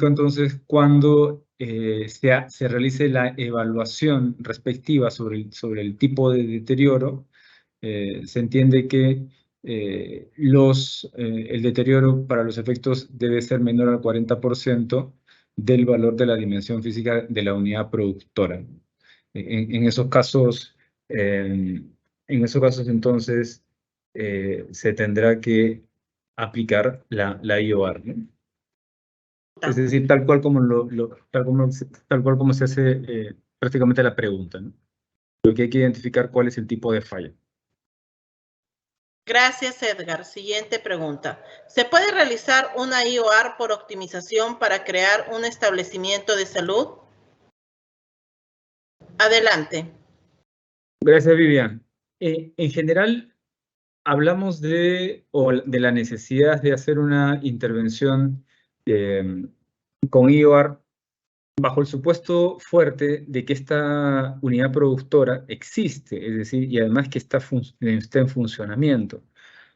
entonces, cuando se realice la evaluación respectiva sobre el tipo de deterioro, se entiende que el deterioro para los efectos debe ser menor al 40% del valor de la dimensión física de la unidad productora. En esos casos, entonces, se tendrá que aplicar la IOR, ¿no? Es decir, tal cual como se hace prácticamente la pregunta, ¿no? Lo que hay que identificar cuál es el tipo de falla. Gracias, Edgar. Siguiente pregunta. ¿Se puede realizar una IOR por optimización para crear un establecimiento de salud? Adelante. Gracias, Vivian. En general, hablamos de la necesidad de hacer una intervención con IOAR bajo el supuesto fuerte de que esta unidad productora existe, es decir, y además que está en funcionamiento.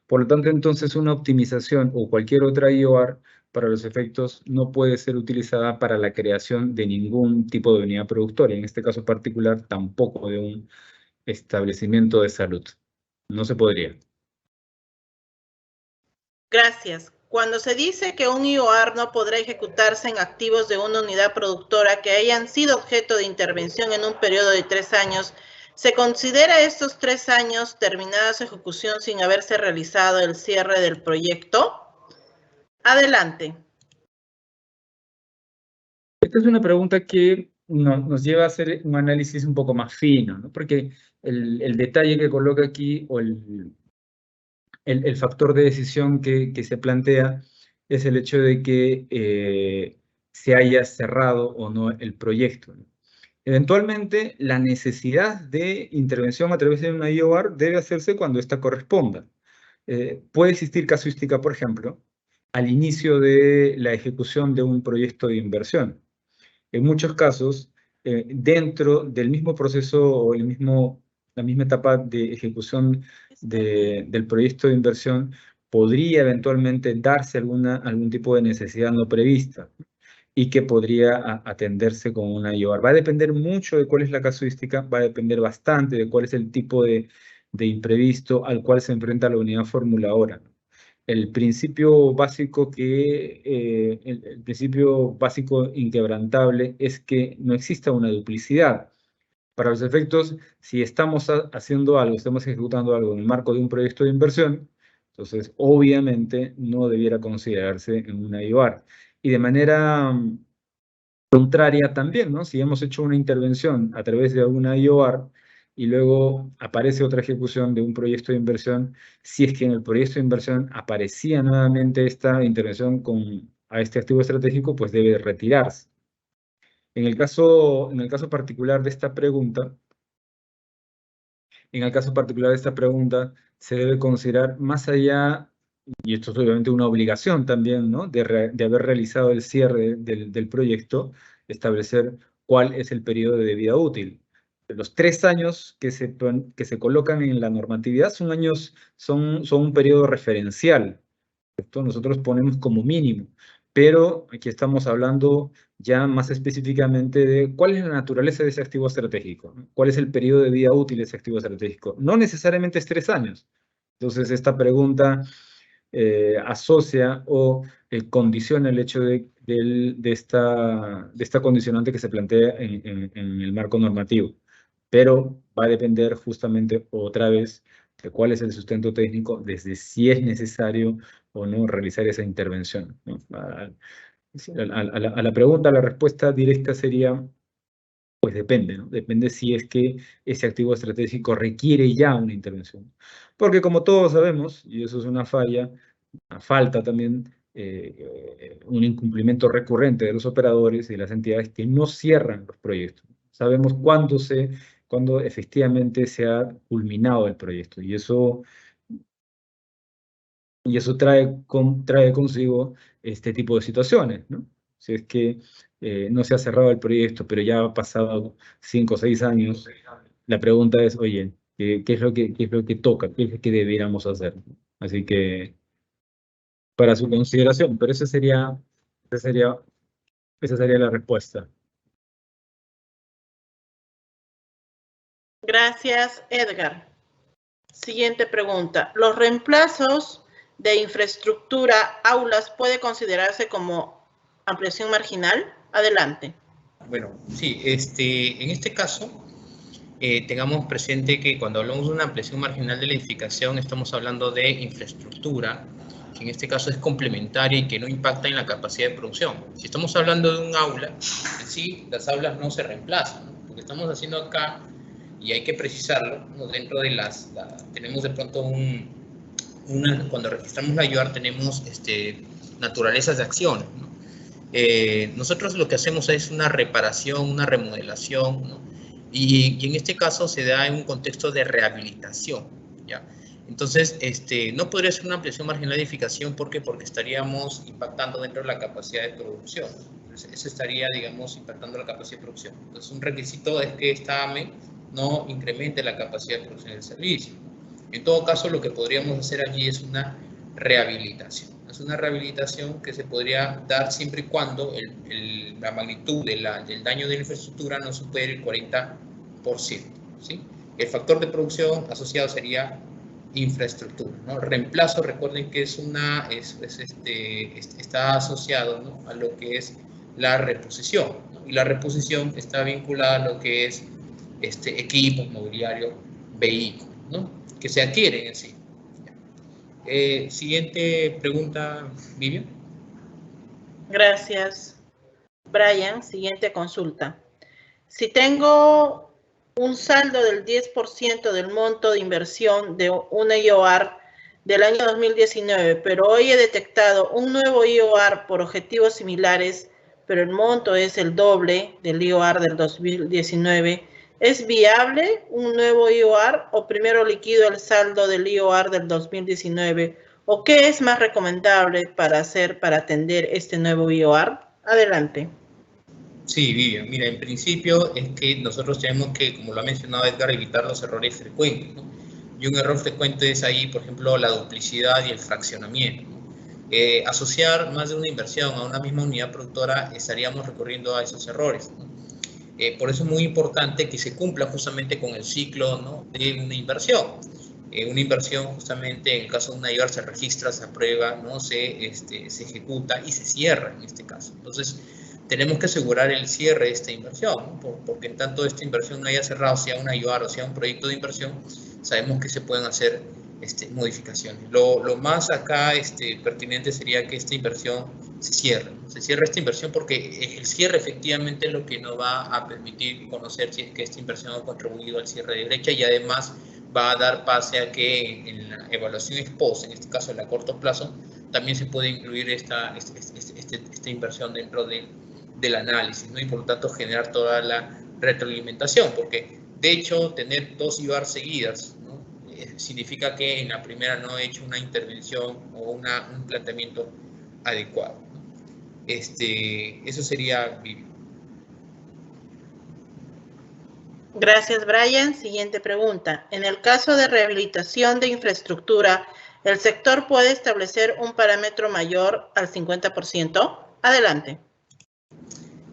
Por lo tanto, entonces, una optimización o cualquier otra IOAR para los efectos no puede ser utilizada para la creación de ningún tipo de unidad productora, en este caso particular tampoco de un establecimiento de salud. No se podría. Gracias. Cuando se dice que un IOAR no podrá ejecutarse en activos de una unidad productora que hayan sido objeto de intervención en un periodo de 3 años, ¿se considera estos 3 años terminada su ejecución sin haberse realizado el cierre del proyecto? Adelante. Esta es una pregunta que nos lleva a hacer un análisis un poco más fino, ¿no? Porque el detalle que coloca aquí o el factor de decisión que se plantea es el hecho de que se haya cerrado o no el proyecto, ¿no? Eventualmente, la necesidad de intervención a través de una IOAR debe hacerse cuando ésta corresponda. Puede existir casuística, por ejemplo, al inicio de la ejecución de un proyecto de inversión. En muchos casos, dentro del mismo proceso o la misma etapa de ejecución del proyecto de inversión, podría eventualmente darse algún tipo de necesidad no prevista y que podría atenderse con una IOAR. Va a depender mucho de cuál es la casuística, va a depender bastante de cuál es el tipo de imprevisto al cual se enfrenta la unidad formuladora. El principio básico el principio básico inquebrantable es que no exista una duplicidad. Para los efectos, si estamos haciendo algo, estamos ejecutando algo en el marco de un proyecto de inversión, entonces obviamente no debiera considerarse en una IOAR. Y de manera contraria también, ¿no? Si hemos hecho una intervención a través de una IOAR y luego aparece otra ejecución de un proyecto de inversión, si es que en el proyecto de inversión aparecía nuevamente esta intervención a este activo estratégico, pues debe retirarse. En el caso particular de esta pregunta, se debe considerar más allá, y esto es obviamente una obligación también, ¿no? de haber realizado el cierre del proyecto, establecer cuál es el periodo de vida útil. Los 3 años que se colocan en la normatividad son un periodo referencial. Esto nosotros ponemos como mínimo, pero aquí estamos hablando ya más específicamente de cuál es la naturaleza de ese activo estratégico, ¿no? ¿Cuál es el periodo de vida útil de ese activo estratégico? No necesariamente es 3 años. Entonces, esta pregunta asocia o condiciona el hecho de esta condicionante que se plantea en el marco normativo. Pero va a depender justamente otra vez de cuál es el sustento técnico, desde si es necesario o no realizar esa intervención, ¿no? A la pregunta, la respuesta directa sería, pues depende, ¿no? Depende si es que ese activo estratégico requiere ya una intervención. Porque como todos sabemos, y eso es una falta también, un incumplimiento recurrente de los operadores y de las entidades que no cierran los proyectos. Sabemos cuándo efectivamente se ha culminado el proyecto, y eso trae consigo este tipo de situaciones, ¿no? Si es que no se ha cerrado el proyecto, pero ya ha pasado 5 o 6 años, la pregunta es, oye, ¿qué es lo que toca? ¿Qué es lo que debiéramos hacer? Así que, para su consideración, pero esa sería la respuesta. Gracias, Edgar. Siguiente pregunta. ¿Los reemplazos de infraestructura, aulas, puede considerarse como ampliación marginal? Adelante. Bueno, sí, en este caso, tengamos presente que cuando hablamos de una ampliación marginal de la edificación, estamos hablando de infraestructura, que en este caso es complementaria y que no impacta en la capacidad de producción. Si estamos hablando de un aula, en sí, las aulas no se reemplazan, ¿no? Lo que estamos haciendo acá, y hay que precisarlo, ¿no? Dentro de tenemos de pronto cuando registramos la IOAR tenemos naturalezas de acciones, ¿no? Nosotros lo que hacemos es una reparación, una remodelación, ¿no? Y en este caso se da en un contexto de rehabilitación, ¿ya? Entonces, no podría ser una ampliación marginal de edificación. ¿Por qué? Porque estaríamos impactando dentro de la capacidad de producción. Entonces, eso estaría, digamos, impactando la capacidad de producción. Entonces, un requisito es que esta AME no incremente la capacidad de producción del servicio. En todo caso, lo que podríamos hacer allí es una rehabilitación. Es una rehabilitación que se podría dar siempre y cuando la magnitud del daño de la infraestructura no supere el 40%. ¿Sí? El factor de producción asociado sería infraestructura, ¿no? Reemplazo, recuerden que está asociado, ¿no?, a lo que es la reposición, ¿no? Y la reposición está vinculada a lo que es equipos, mobiliario, vehículos, ¿no?, que se adquieren en sí. Siguiente pregunta, Vivian. Gracias, Brian. Siguiente consulta. Si tengo un saldo del 10% del monto de inversión de una IOR del año 2019, pero hoy he detectado un nuevo IOR por objetivos similares, pero el monto es el doble del IOR del 2019, ¿es viable un nuevo IOR o primero liquido el saldo del IOR del 2019? ¿O qué es más recomendable para atender este nuevo IOR? Adelante. Sí, Vivian. Mira, en principio es que nosotros tenemos que, como lo ha mencionado Edgar, evitar los errores frecuentes, ¿no? Y un error frecuente es ahí, por ejemplo, la duplicidad y el fraccionamiento, ¿no? Asociar más de una inversión a una misma unidad productora, estaríamos recurriendo a esos errores, ¿no? Por eso es muy importante que se cumpla justamente con el ciclo, ¿no?, de una inversión. Una inversión, justamente, en el caso de una IOR, se registra, se aprueba, ¿no?, se ejecuta y se cierra en este caso. Entonces, tenemos que asegurar el cierre de esta inversión, ¿no?, porque en tanto esta inversión no haya cerrado, sea una IOR o sea un proyecto de inversión, sabemos que se pueden hacer modificaciones. Lo más acá pertinente sería que esta inversión se cierre. Se cierra esta inversión porque el cierre efectivamente es lo que nos va a permitir conocer si es que esta inversión ha contribuido al cierre de brecha, y además va a dar pase a que en la evaluación ex post, en este caso en la corto plazo, también se puede incluir esta inversión dentro del análisis, ¿no? Y por lo tanto generar toda la retroalimentación, porque de hecho tener dos IOR seguidas, ¿no?, significa que en la primera no he hecho una intervención o un planteamiento adecuado, ¿no? Eso sería, Vivi. Gracias, Brian. Siguiente pregunta. En el caso de rehabilitación de infraestructura, ¿el sector puede establecer un parámetro mayor al 50%? Adelante.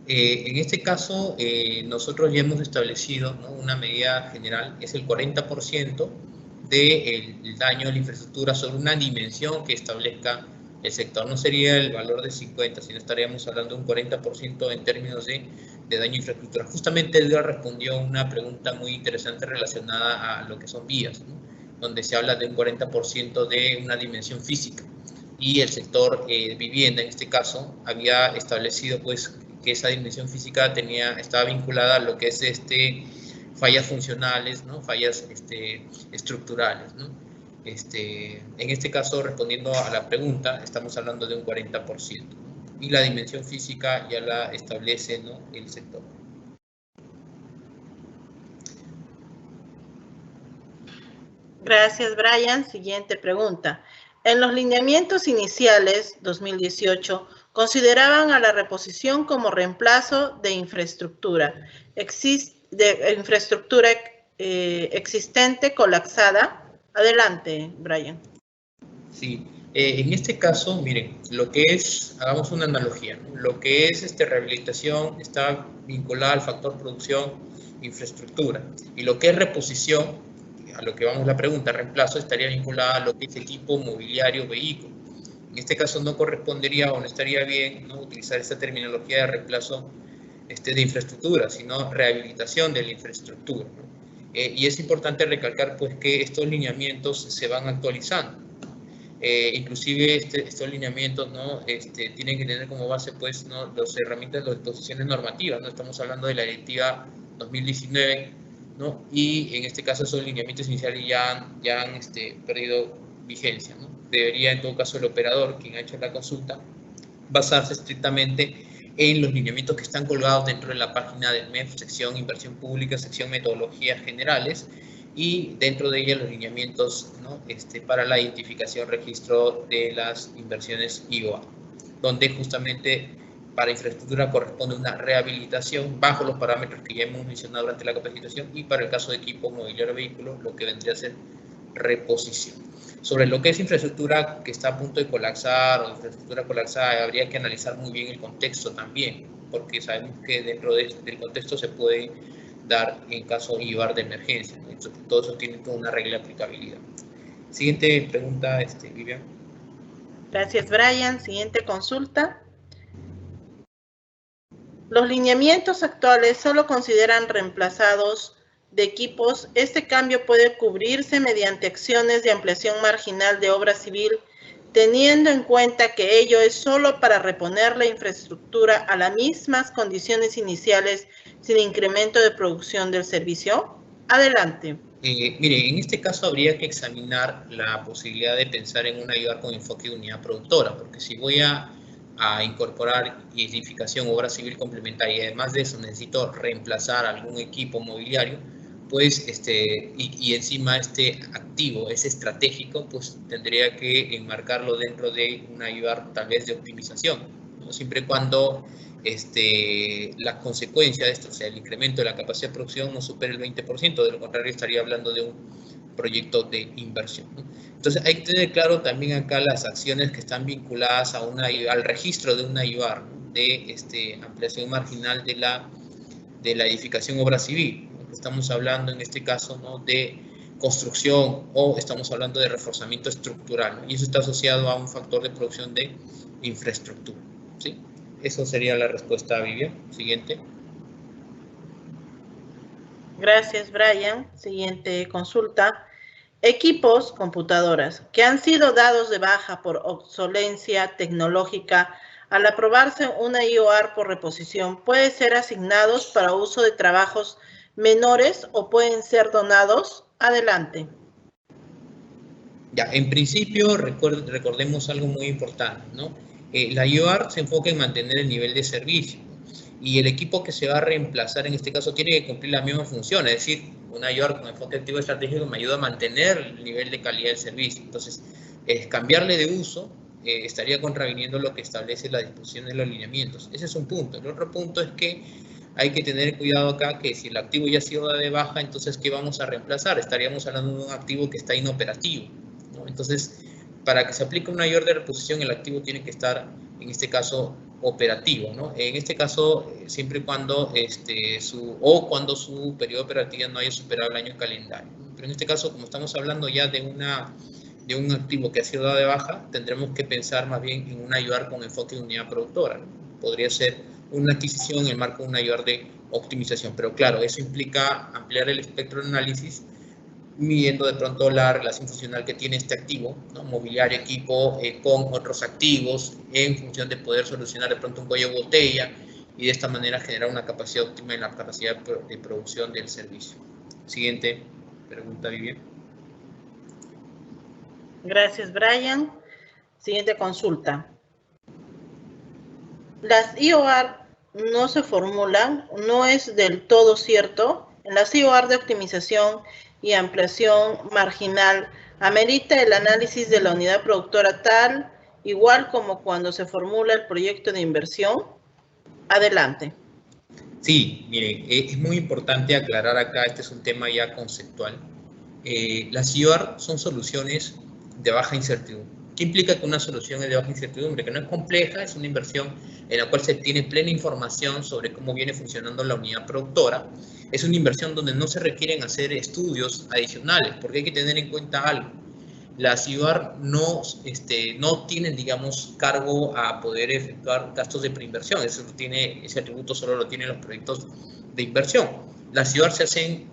En este caso, nosotros ya hemos establecido, ¿no?, una medida general, es el 40% del daño a la infraestructura sobre una dimensión que establezca el sector. No sería el valor de 50, sino estaríamos hablando de un 40% en términos de daño a infraestructura. Justamente Edgar respondió una pregunta muy interesante relacionada a lo que son vías, ¿no?, donde se habla de un 40% de una dimensión física. Y el sector vivienda, en este caso, había establecido, pues, que esa dimensión física estaba vinculada a lo que es fallas funcionales, ¿no?, fallas estructurales, ¿no? En este caso, respondiendo a la pregunta, estamos hablando de un 40%, ¿no? Y la dimensión física ya la establece, ¿no?, el sector. Gracias, Brian. Siguiente pregunta. En los lineamientos iniciales 2018 consideraban a la reposición como reemplazo de infraestructura existente colapsada. Adelante, Brian. Sí, en este caso, miren, lo que es, hagamos una analogía, ¿no?, lo que es rehabilitación está vinculada al factor producción, infraestructura, y lo que es reposición, a lo que vamos la pregunta, reemplazo, estaría vinculada a lo que es equipo, mobiliario, vehículo. En este caso no correspondería o no estaría bien, ¿no?, utilizar esta terminología de reemplazo de infraestructura, sino rehabilitación de la infraestructura, ¿no? Y es importante recalcar, pues, que estos lineamientos se van actualizando. Inclusive estos lineamientos, ¿no?, tienen que tener como base, pues, ¿no?, las herramientas, las disposiciones normativas, ¿no? Estamos hablando de la directiva 2019, ¿no? Y en este caso esos lineamientos iniciales ya han perdido vigencia, ¿no? Debería, en todo caso, el operador, quien ha hecho la consulta, basarse estrictamente en los lineamientos que están colgados dentro de la página del MEF, sección Inversión Pública, sección Metodologías Generales, y dentro de ella los lineamientos, ¿no? Para la identificación, registro de las inversiones IOA, donde justamente para infraestructura corresponde una rehabilitación bajo los parámetros que ya hemos mencionado durante la capacitación, y para el caso de equipo mobiliario vehículo, lo que vendría a ser reposición. Sobre lo que es infraestructura que está a punto de colapsar o infraestructura colapsada, habría que analizar muy bien el contexto también, porque sabemos que dentro del contexto se puede dar en caso IVAR de emergencia, ¿no? Todo eso tiene toda una regla de aplicabilidad. Siguiente pregunta, Vivian. Gracias, Brian. Siguiente consulta. Los lineamientos actuales solo consideran reemplazados de equipos. Este cambio puede cubrirse mediante acciones de ampliación marginal de obra civil, teniendo en cuenta que ello es solo para reponer la infraestructura a las mismas condiciones iniciales sin incremento de producción del servicio. Adelante. Mire, en este caso habría que examinar la posibilidad de pensar en una ayuda con enfoque de unidad productora, porque si voy a incorporar edificación, obra civil complementaria, y además de eso necesito reemplazar algún equipo mobiliario, pues, y encima este activo es estratégico, pues tendría que enmarcarlo dentro de una ayuda tal vez de optimización, ¿no? Siempre y cuando la consecuencia de esto, o sea, el incremento de la capacidad de producción no supere el 20%, de lo contrario estaría hablando de un proyecto de inversión, ¿no? Entonces hay que tener claro también acá las acciones que están vinculadas a al registro de una IUAR, ¿no? De ampliación marginal de la edificación obra civil, ¿no? Estamos hablando en este caso, ¿no? De construcción, o estamos hablando de reforzamiento estructural, ¿no? Y eso está asociado a un factor de producción de infraestructura, ¿sí? Eso sería la respuesta, Vivian. Siguiente. Gracias, Brian. Siguiente consulta. Equipos, computadoras, que han sido dados de baja por obsolencia tecnológica, al aprobarse una IOAR por reposición, ¿pueden ser asignados para uso de trabajos menores o pueden ser donados? Adelante. Ya, en principio, recordemos algo muy importante, ¿no? La IOAR se enfoca en mantener el nivel de servicio, y el equipo que se va a reemplazar en este caso tiene que cumplir la misma función, es decir, una IOAR con enfoque activo estratégico me ayuda a mantener el nivel de calidad del servicio. Entonces, cambiarle de uso estaría contraviniendo lo que establece la disposición de los lineamientos. Ese es un punto. El otro punto es que hay que tener cuidado acá que si el activo ya ha sido de baja, entonces ¿qué vamos a reemplazar? Estaríamos hablando de un activo que está inoperativo, ¿no? Entonces, para que se aplique una IOAR de reposición, el activo tiene que estar, en este caso, operativo, ¿no? En este caso, siempre y cuando cuando su periodo operativo no haya superado el año calendario. Pero en este caso, como estamos hablando ya de un activo que ha sido dado de baja, tendremos que pensar más bien en una IOAR con enfoque de unidad productora, ¿no? Podría ser una adquisición en el marco de una IOAR de optimización, pero claro, eso implica ampliar el espectro de análisis, midiendo de pronto la relación funcional que tiene este activo, ¿no? Mobiliario, equipo, con otros activos, en función de poder solucionar de pronto un cuello de botella, y de esta manera generar una capacidad óptima en la capacidad de producción del servicio. Siguiente pregunta, Vivian. Gracias, Brian. Siguiente consulta. Las IOAR no se formulan, no es del todo cierto. En las IOAR de optimización y ampliación marginal, amerita el análisis de la unidad productora tal, igual como cuando se formula el proyecto de inversión. Adelante. Sí, mire, es muy importante aclarar acá, este es un tema ya conceptual. Las IOAR son soluciones de baja incertidumbre. ¿Qué implica que una solución es de baja incertidumbre? Que no es compleja, es una inversión en la cual se tiene plena información sobre cómo viene funcionando la unidad productora. Es una inversión donde no se requieren hacer estudios adicionales, porque hay que tener en cuenta algo. Las IOAR no tienen, digamos, cargo a poder efectuar gastos de preinversión. Ese atributo solo lo tienen los proyectos de inversión. Las IOAR se hacen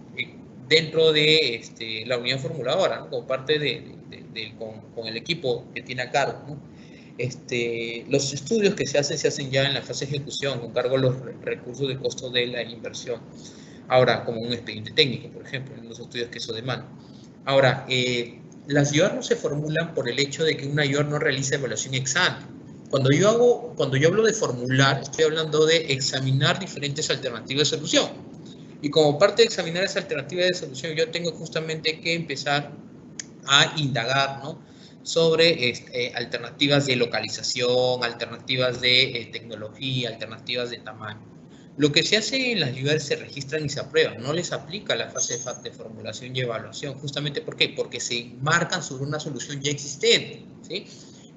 dentro de la unidad formuladora, ¿no? Como parte con el equipo que tiene a cargo, ¿no? Los estudios que se hacen ya en la fase de ejecución, con cargo a los recursos de costo de la inversión. Ahora, como un expediente técnico, por ejemplo, en los estudios que eso demanda. Ahora, las IOAR no se formulan por el hecho de que una IOAR no realiza evaluación ex ante. Cuando yo hablo de formular, estoy hablando de examinar diferentes alternativas de solución. Y como parte de examinar esa alternativa de solución, yo tengo justamente que empezar a indagar, ¿no?, sobre alternativas de localización, alternativas de tecnología, alternativas de tamaño. Lo que se hace en las UR se registran y se aprueban, no les aplica la fase de formulación y evaluación. ¿Justamente por qué? Porque se marcan sobre una solución ya existente, ¿sí?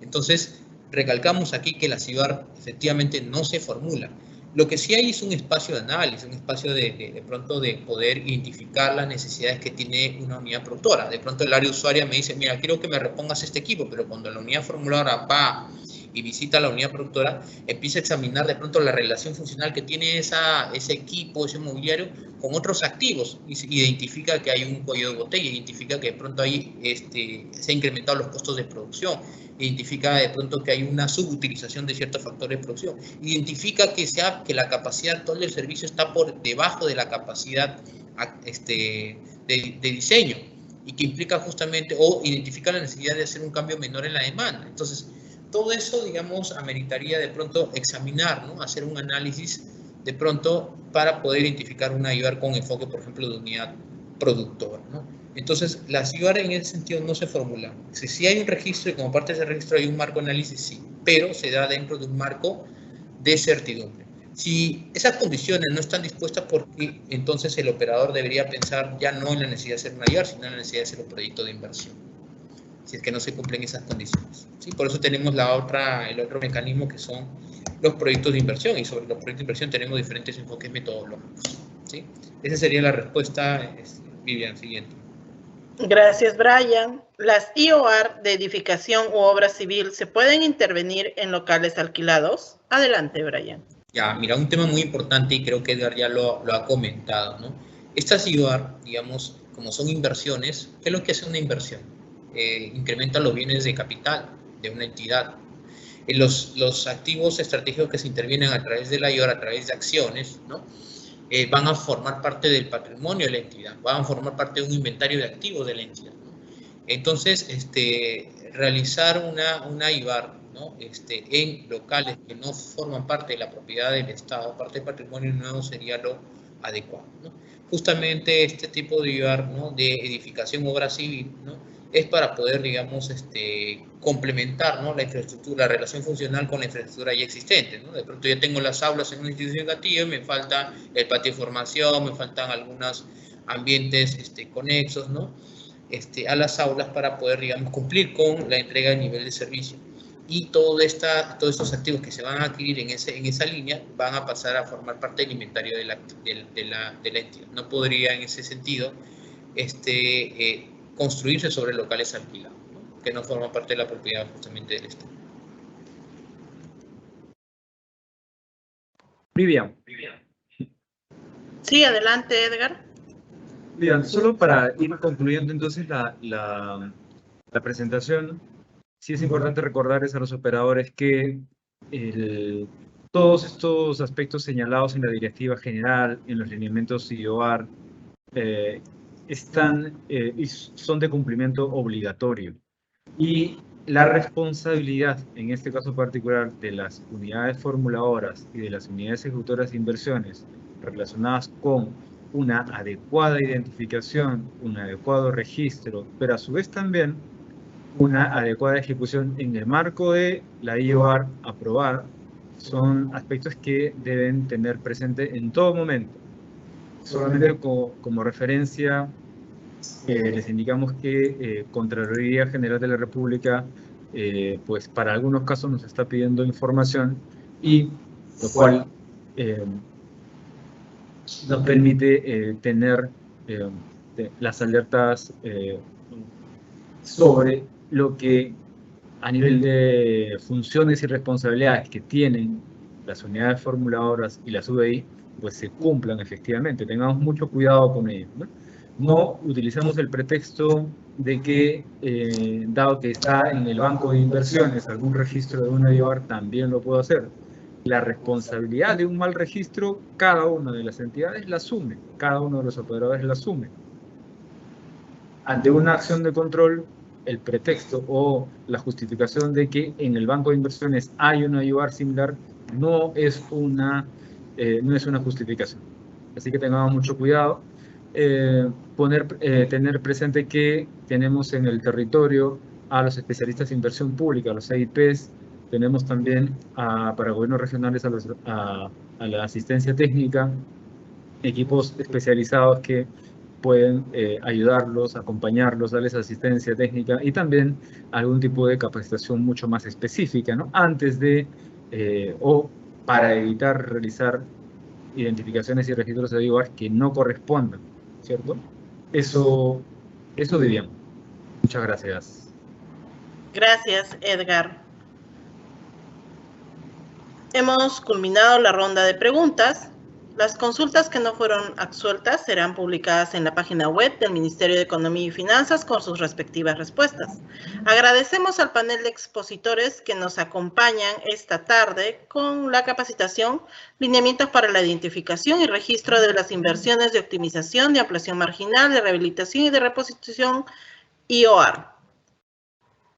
Entonces, recalcamos aquí que la CIBAR efectivamente no se formula. Lo que sí hay es un espacio de análisis, un espacio de pronto de poder identificar las necesidades que tiene una unidad productora. De pronto el área usuaria me dice, mira, quiero que me repongas este equipo, pero cuando la unidad formuladora va y visita la unidad productora, empieza a examinar de pronto la relación funcional que tiene ese equipo, ese mobiliario, con otros activos, y identifica que hay un cuello de botella, identifica que de pronto ahí se han incrementado los costos de producción, identifica de pronto que hay una subutilización de ciertos factores de producción, identifica que la capacidad total del servicio está por debajo de la capacidad de diseño, y que implica justamente, o identifica la necesidad de hacer un cambio menor en la demanda. Entonces, todo eso, digamos, ameritaría de pronto examinar, ¿no?, hacer un análisis de pronto para poder identificar una IVAR con enfoque, por ejemplo, de unidad productora, ¿no? Entonces, las IVAR en ese sentido no se formulan. Si hay un registro y como parte de ese registro hay un marco de análisis, sí, pero se da dentro de un marco de certidumbre. Si esas condiciones no están dispuestas, porque entonces el operador debería pensar ya no en la necesidad de hacer una IVAR, sino en la necesidad de hacer un proyecto de inversión, si es que no se cumplen esas condiciones, ¿sí? Por eso tenemos el otro mecanismo, que son los proyectos de inversión, y sobre los proyectos de inversión tenemos diferentes enfoques metodológicos, ¿sí? Esa sería la respuesta, Vivian. Siguiente. Gracias, Brian. Las IOR de edificación u obra civil se pueden intervenir en locales alquilados. Adelante, Brian. Ya, mira, un tema muy importante, y creo que Edgar ya lo ha comentado, ¿no? Estas IOR, digamos, como son inversiones, ¿qué es lo que hace una inversión? Incrementa los bienes de capital de una entidad. Los activos estratégicos que se intervienen a través de la IOR, a través de acciones, ¿no?, van a formar parte del patrimonio de la entidad, van a formar parte de un inventario de activos de la entidad, ¿no? Entonces, realizar una IVAR, ¿no?, en locales que no forman parte de la propiedad del Estado, parte del patrimonio nuevo, sería lo adecuado, ¿no? Justamente este tipo de IVAR, ¿no?, de edificación obra civil, ¿no?, es para poder, digamos, complementar, ¿no?, la infraestructura, la relación funcional con la infraestructura ya existente, ¿no? De pronto ya tengo las aulas en una institución educativa y me falta el patio de formación, me faltan algunos ambientes conexos, ¿no?, a las aulas, para poder, digamos, cumplir con la entrega de nivel de servicio. Y todos estos activos que se van a adquirir en esa línea van a pasar a formar parte del inventario de la entidad. No podría, en ese sentido, construirse sobre locales alquilados, ¿no?, que no forman parte de la propiedad justamente del Estado. Vivian. Sí, adelante, Edgar. Bien, solo para ir concluyendo entonces la presentación, sí es importante recordarles a los operadores que todos estos aspectos señalados en la directiva general, en los lineamientos IOR, son de cumplimiento obligatorio. Y la responsabilidad, en este caso particular, de las unidades formuladoras y de las unidades ejecutoras de inversiones relacionadas con una adecuada identificación, un adecuado registro, pero a su vez también una adecuada ejecución en el marco de la IOR aprobada, son aspectos que deben tener presente en todo momento. Solamente como referencia, les indicamos que Contraloría General de la República, pues para algunos casos nos está pidiendo información, y lo cual nos permite tener las alertas sobre lo que a nivel de funciones y responsabilidades que tienen las unidades formuladoras y las UDI, pues se cumplan efectivamente. Tengamos mucho cuidado con ello, ¿no? No utilizamos el pretexto de que, dado que está en el banco de inversiones algún registro de una IOR, también lo puedo hacer. La responsabilidad de un mal registro, cada una de las entidades la asume, cada uno de los operadores la asume. Ante una acción de control, el pretexto o la justificación de que en el banco de inversiones hay una IOR similar no es una justificación. Así que tengamos mucho cuidado. Tener presente que tenemos en el territorio a los especialistas de inversión pública, a los AIPs, tenemos también para gobiernos regionales a la asistencia técnica, equipos especializados que pueden ayudarlos, acompañarlos, darles asistencia técnica y también algún tipo de capacitación mucho más específica, ¿no? Antes de o para evitar realizar identificaciones y registros de IOR que no correspondan, ¿cierto? Eso diríamos. Muchas gracias. Gracias, Edgar. Hemos culminado la ronda de preguntas. Las consultas que no fueron absueltas serán publicadas en la página web del Ministerio de Economía y Finanzas con sus respectivas respuestas. Agradecemos al panel de expositores que nos acompañan esta tarde con la capacitación Lineamientos para la Identificación y Registro de las Inversiones de Optimización, de Ampliación Marginal, de Rehabilitación y de Reposición IOR.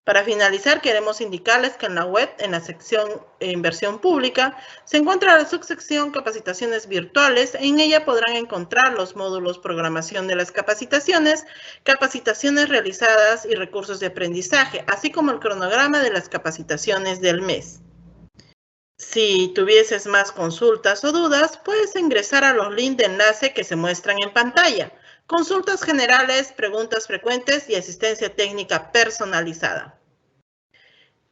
Para finalizar, queremos indicarles que en la web, en la sección Inversión Pública, se encuentra la subsección Capacitaciones Virtuales. En ella podrán encontrar los módulos Programación de las Capacitaciones, Capacitaciones realizadas y recursos de aprendizaje, así como el cronograma de las capacitaciones del mes. Si tuvieses más consultas o dudas, puedes ingresar a los links de enlace que se muestran en pantalla. Consultas generales, preguntas frecuentes y asistencia técnica personalizada.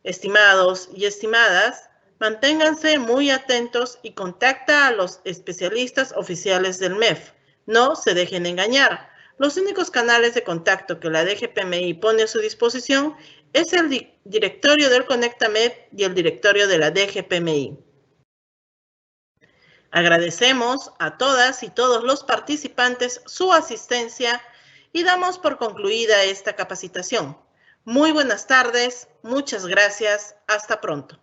Estimados y estimadas, manténganse muy atentos y contacta a los especialistas oficiales del MEF. No se dejen engañar. Los únicos canales de contacto que la DGPMI pone a su disposición es el directorio del ConectaMEF y el directorio de la DGPMI. Agradecemos a todas y todos los participantes su asistencia y damos por concluida esta capacitación. Muy buenas tardes, muchas gracias, hasta pronto.